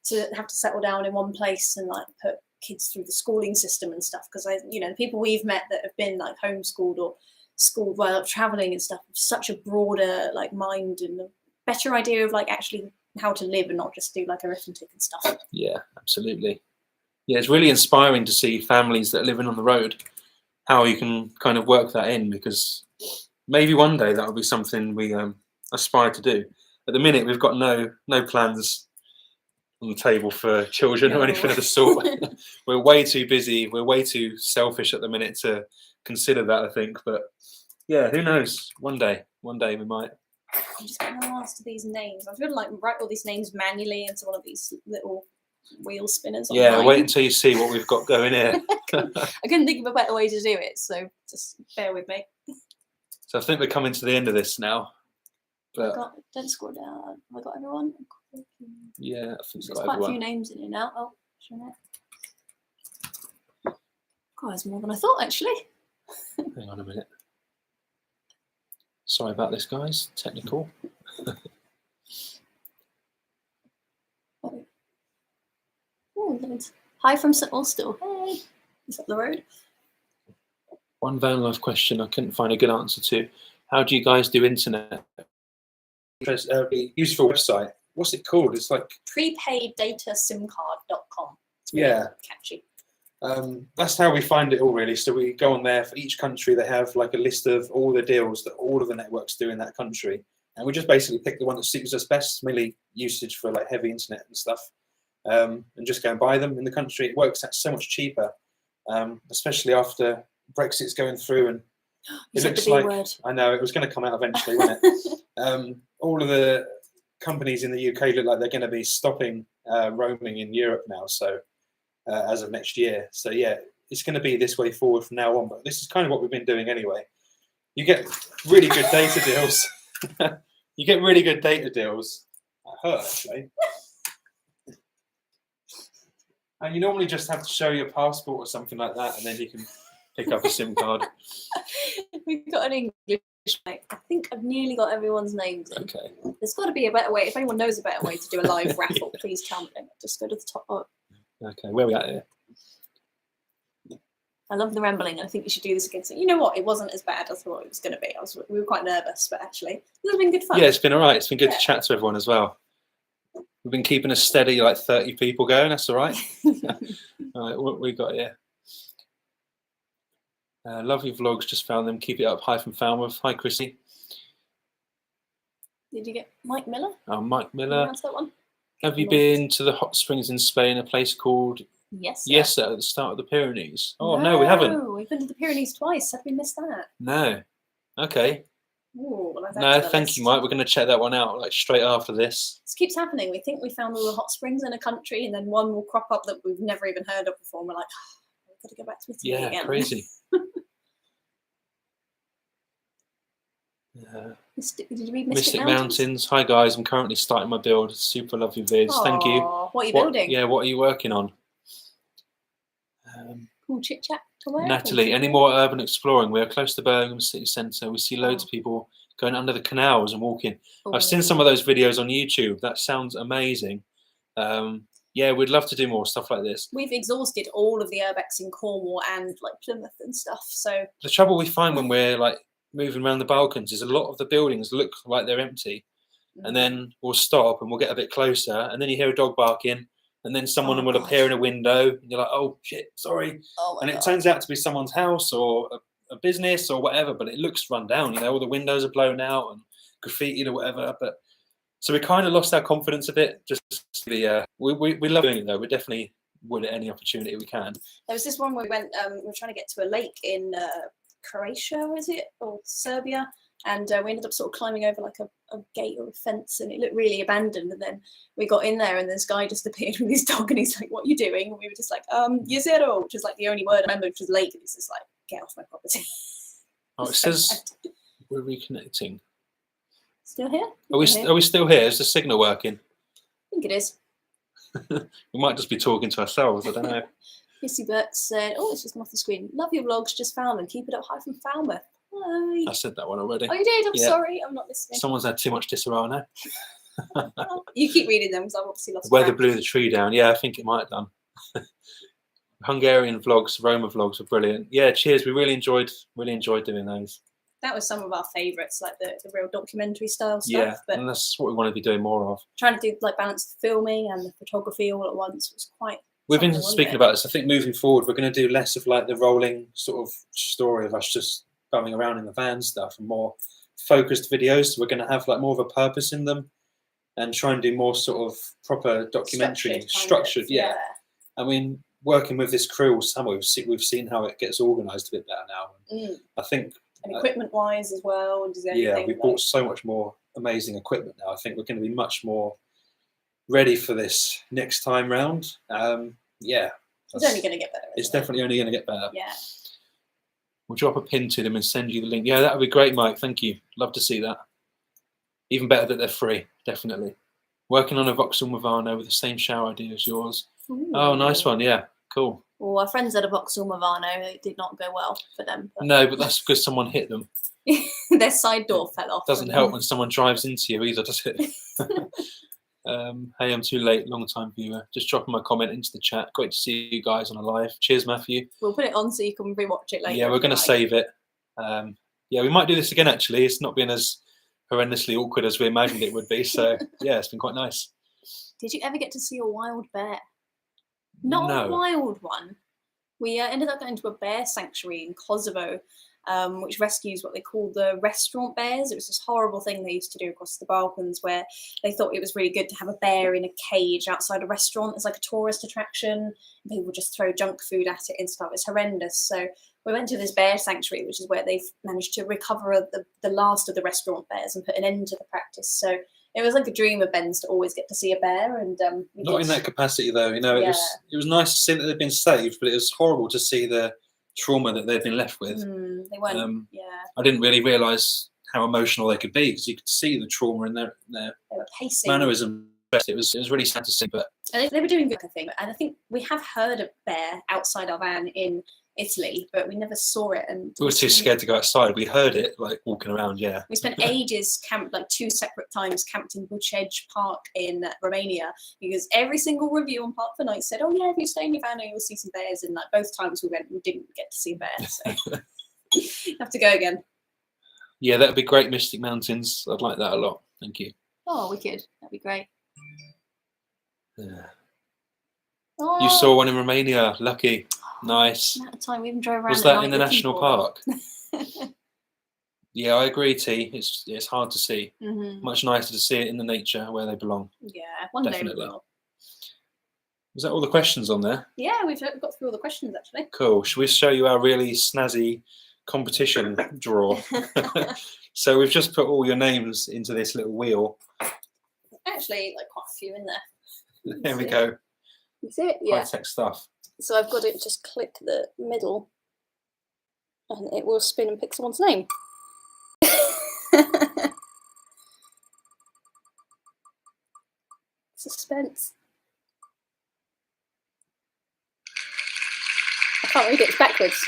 to have to settle down in one place and like put kids through the schooling system and stuff, because the people we've met that have been like homeschooled or schooled while traveling and stuff have such a broader like mind and a better idea of like actually how to live and not just do like arithmetic and stuff. Yeah, absolutely. Yeah, it's really inspiring to see families that are living on the road, how you can kind of work that in, because maybe one day that will be something we aspire to do. At the minute, we've got no plans on the table for children or anything of the sort. We're way too busy. We're way too selfish at the minute to consider that, I think. But yeah, who knows? One day we might. I'm just getting the last of these names. I was going to like write all these names manually into one of these little wheel spinners. Yeah, online. Wait until you see what we've got going here. I couldn't think of a better way to do it, so just bear with me. So I think we're coming to the end of this now. But don't scroll down. Have I got everyone? Yeah, I think there's quite a few names in here now. Oh, showing it. God, there's more than I thought, actually. Hang on a minute. Sorry about this, guys. Technical. Hi from St Austell. Hey, is up the road? One van life question I couldn't find a good answer to. How do you guys do internet? Useful website. What's it called? It's like prepaidDataSimCard.com. It's really catchy. That's how we find it all, really. So we go on there. For each country, they have like a list of all the deals that all of the networks do in that country, and we just basically pick the one that suits us best, mainly usage for like heavy internet and stuff, and just go and buy them in the country. It works out so much cheaper, especially after Brexit's going through, and it looks like I know it was going to come out eventually, wasn't it? All of the companies in the UK look like they're going to be stopping roaming in Europe now. So. As of next year. So yeah, it's going to be this way forward from now on, but this is kind of what we've been doing anyway. You get really good data deals. You get really good data deals. That hurt, actually. And you normally just have to show your passport or something like that, and then you can pick up a SIM card. We've got an English mic. I think I've nearly got everyone's names in. Okay. There's got to be a better way. If anyone knows a better way to do a live raffle, please tell me. Just go to the top. Oh. Okay, where are we at here? I love the rambling. I think we should do this again. So you know what? It wasn't as bad as I thought it was going to be. We were quite nervous, but actually, it has been good fun. Yeah, it's been all right. It's been good to chat to everyone as well. We've been keeping a steady like 30 people going. That's all right. All right, what we got here? Lovely vlogs. Just found them. Keep it up. Hi from Falmouth. Hi, Chrissy. Did you get Mike Miller? Oh, Mike Miller. That's that one. Have you been to the hot springs in Spain, a place called Yes, at the start of the Pyrenees? Oh, no, we haven't. We've been to the Pyrenees twice. Have we missed that? No. Okay. Ooh, well, no, thank you, Mike. We're going to check that one out like straight after this. This keeps happening. We think we found all the hot springs in a country, and then one will crop up that we've never even heard of before, and we're like, oh, I've got to go back to Italy again. Yeah, crazy. Did you read Mystic Mountains? Hi guys, I'm currently starting my build. Super lovely vids. Aww, thank you. What are you building? Yeah, what are you working on? Cool chit chat to where? Natalie, any more urban exploring? We are close to Birmingham city centre. We see loads of people going under the canals and walking. I've seen some of those videos on YouTube. That sounds amazing. Yeah, we'd love to do more stuff like this. We've exhausted all of the urbex in Cornwall and like Plymouth and stuff. So the trouble we find when we're like moving around the Balkans is a lot of the buildings look like they're empty, and then we'll stop and we'll get a bit closer, and then you hear a dog barking, and then someone will appear in a window, and you're like, oh shit, sorry. And it turns out to be someone's house or a business or whatever, but it looks run down, you know, all the windows are blown out and graffitied or whatever. But so we kind of lost our confidence a bit. Just we love doing it though. We definitely would at any opportunity we can. There was this one where we went, we were trying to get to a lake in Croatia, is it, or Serbia, and we ended up sort of climbing over like a gate or a fence, and it looked really abandoned. And then we got in there, and this guy just appeared with his dog, and he's like, "What are you doing?" And we were just like, "Yezero," which is like the only word I remember, which was lake, and he's just like, "Get off my property." Oh, it says we're reconnecting. Still here? Are we still here? Is the signal working? I think it is. We might just be talking to ourselves. I don't know. Missy Burt said, "Oh, it's just come off the screen. Love your vlogs, just found them. Keep it up high from Falmouth." Hi. I said that one already. Oh, you did? I'm sorry. I'm not listening. Someone's had too much disarray now. You keep reading them because I've obviously lost. Weather blew the tree down. Yeah, I think it might have done. Hungarian vlogs, Roma vlogs are brilliant. Yeah, cheers. We really enjoyed doing those. That was some of our favourites, like the real documentary style stuff. Yeah, but and that's what we want to be doing more of. Trying to do like balance the filming and the photography all at once was quite. We've been speaking about this. I think moving forward, we're going to do less of like the rolling sort of story of us just going around in the van stuff, and more focused videos. So we're going to have like more of a purpose in them, and try and do more sort of proper documentary, structured. Yeah. I mean, working with this crew all summer, we've seen how it gets organised a bit better now. I think. And equipment-wise as well. Yeah, we bought so much more amazing equipment now. I think we're going to be much more ready for this next time round. Yeah, it's only going to get better. It's definitely only going to get better. Yeah. We'll drop a pin to them and send you the link. Yeah, that would be great, Mike. Thank you. Love to see that. Even better that they're free. Definitely. Working on a Vauxhall Movano with the same shower idea as yours. Ooh. Oh, nice one. Yeah, cool. Well, our friends had a Vauxhall Movano. It did not go well for them. But... No, but that's because someone hit them. Their side door fell off. Doesn't help when someone drives into you either, does it? Hey, I'm too late. Long time viewer. Just dropping my comment into the chat. Great to see you guys on a live. Cheers, Matthew. We'll put it on so you can rewatch it later. Yeah, we're going to save it. Yeah, we might do this again, actually. It's not been as horrendously awkward as we imagined it would be. So, yeah, it's been quite nice. Did you ever get to see a wild bear? Not a wild one, We ended up going to a bear sanctuary in Kosovo, which rescues what they call the restaurant bears. It was this horrible thing they used to do across the Balkans, where they thought it was really good to have a bear in a cage outside a restaurant. It's like a tourist attraction. People would just throw junk food at it and stuff. It's horrendous. So we went to this bear sanctuary, which is where they've managed to recover the last of the restaurant bears and put an end to the practice. So it was like a dream of Ben's to always get to see a bear, and not in that capacity though. You know, it was nice to see that they've been saved, but it was horrible to see the trauma that they've been left with. They weren't. I didn't really realise how emotional they could be, because you could see the trauma in their they were pacing. mannerism. It was really sad to see, but they were doing good, I think. And I think we have heard of bear outside our van in Italy, but we never saw it. And we were too scared to go outside. We heard it like walking around. Yeah, we spent ages camped, like 2 separate times camped in Bucegi Park in Romania, because every single review on Park for Night said, "Oh yeah, if you stay in your van, you'll see some bears." And like both times we went, we didn't get to see a bear. So have to go again. Yeah, that'd be great. Mystic Mountains. I'd like that a lot. Thank you. Oh, wicked. That'd be great. Yeah. Oh, You saw one in Romania. Lucky. Nice. amount of time we even drove around. Was that in the national park? Yeah, I agree, T. It's hard to see. Much nicer to see it in the nature where they belong. Yeah, one Definitely. day we will. Was that all the questions on there? Yeah, we've got through all the questions actually. Cool. Should we show you our really snazzy competition draw? So we've just put all your names into this little wheel. Actually, like quite a few in there. There we go. You see it? Yeah. High-tech stuff. So I've got to just click the middle, and it will spin and pick someone's name. Suspense. I can't read it, it's backwards.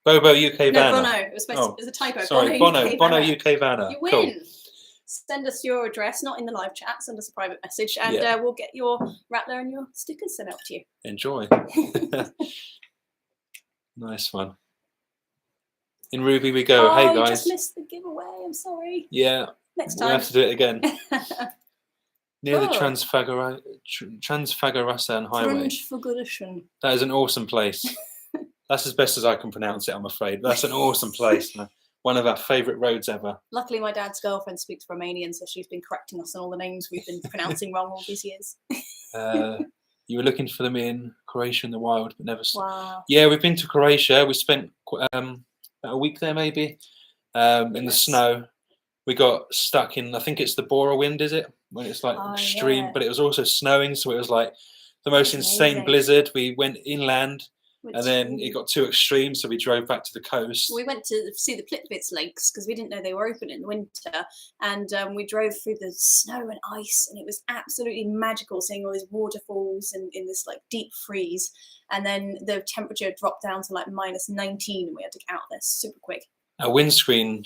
Bobo UK No, Vanner. Bono. It was supposed to, it was a typo. Sorry, Bono UK Vanner. You win. Cool. Send us your address, not in the live chat. Send us a private message, and we'll get your Rattler and your stickers sent out to you. Enjoy. Nice one. In Ruby we go. Oh, Hey you guys. just missed the giveaway. I'm sorry. Yeah. Next We'll time. have to do it again. Near the Oh. Transfagarasan Highway. Transfiguration. That is an awesome place. That's as best as I can pronounce it, I'm afraid. That's an awesome place. One of our favourite roads ever. Luckily, my dad's girlfriend speaks Romanian, so she's been correcting us on all the names we've been pronouncing wrong all these years. You were looking for them in Croatia in the wild, but never saw. Wow. Yeah, we've been to Croatia. We spent about a week there, maybe, in the snow. We got stuck in, I think it's the Bora wind, is it? When it's like extreme, but it was also snowing, so it was like the most insane blizzard. We went inland, and then it got too extreme, so we drove back to the coast. We went to see the Plitvice lakes because we didn't know they were open in the winter, and we drove through the snow and ice, and it was absolutely magical seeing all these waterfalls in this like deep freeze. And then the temperature dropped down to like -19, and we had to get out there super quick. A windscreen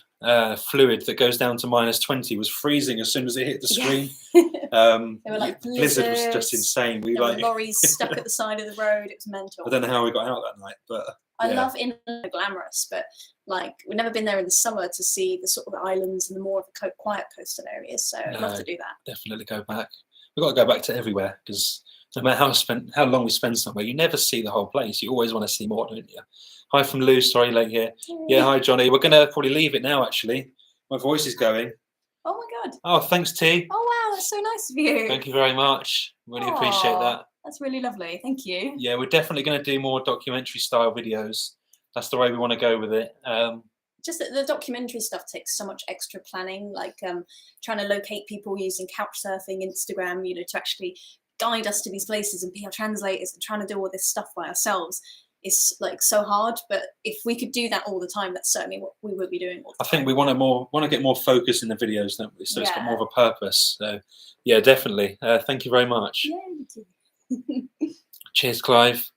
fluid that goes down to -20 was freezing as soon as it hit the screen. They were like blizzard was just insane. We there like were lorries stuck at the side of the road. It was mental. I don't know how we got out that night, but I love inland glamorous, but like we've never been there in the summer to see the sort of islands and the more of the quiet coastal areas. So I'd love to do that. Definitely go back. We've got to go back to everywhere, because no matter how long we spend somewhere, you never see the whole place. You always want to see more, don't you? Hi from Lou, sorry, late here. Yeah, hi Johnny. We're gonna probably leave it now. Actually, my voice is going. Oh my god. Oh, thanks, T. Oh wow, that's so nice of you. Thank you very much. Really appreciate that. That's really lovely. Thank you. Yeah, we're definitely going to do more documentary style videos. That's the way we want to go with it. Just that the documentary stuff takes so much extra planning, like trying to locate people using couch surfing, Instagram, to actually guide us to these places and be our translators, and trying to do all this stuff by ourselves is like so hard. But if we could do that all the time, that's certainly what we would be doing all the time. I think we want to get more focus in the videos, don't we? So it's got more of a purpose. So yeah, definitely. Thank you very much. Yeah. Cheers, Clive.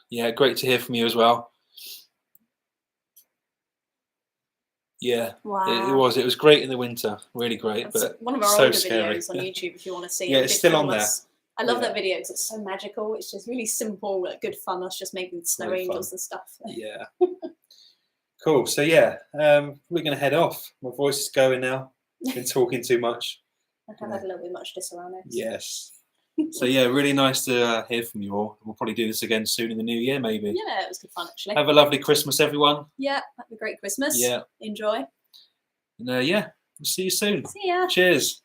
Yeah, great to hear from you as well. Yeah, wow. It was great in the winter, really great. That's but one of our so older scary. videos on YouTube if you want to see it. Yeah, it's still on there. I love that video because it's so magical. It's just really simple, like good fun. Us just making snow angels and stuff. Yeah. Cool. So yeah, we're gonna head off. My voice is going now. Been talking too much. I have had a little bit much disarray. Yes. So yeah, really nice to hear from you all. We'll probably do this again soon in the new year, maybe. Yeah, it was good fun actually. Have a lovely Christmas, everyone. Yeah, have a great Christmas. Yeah. Enjoy. And yeah, we'll see you soon. See ya. Cheers.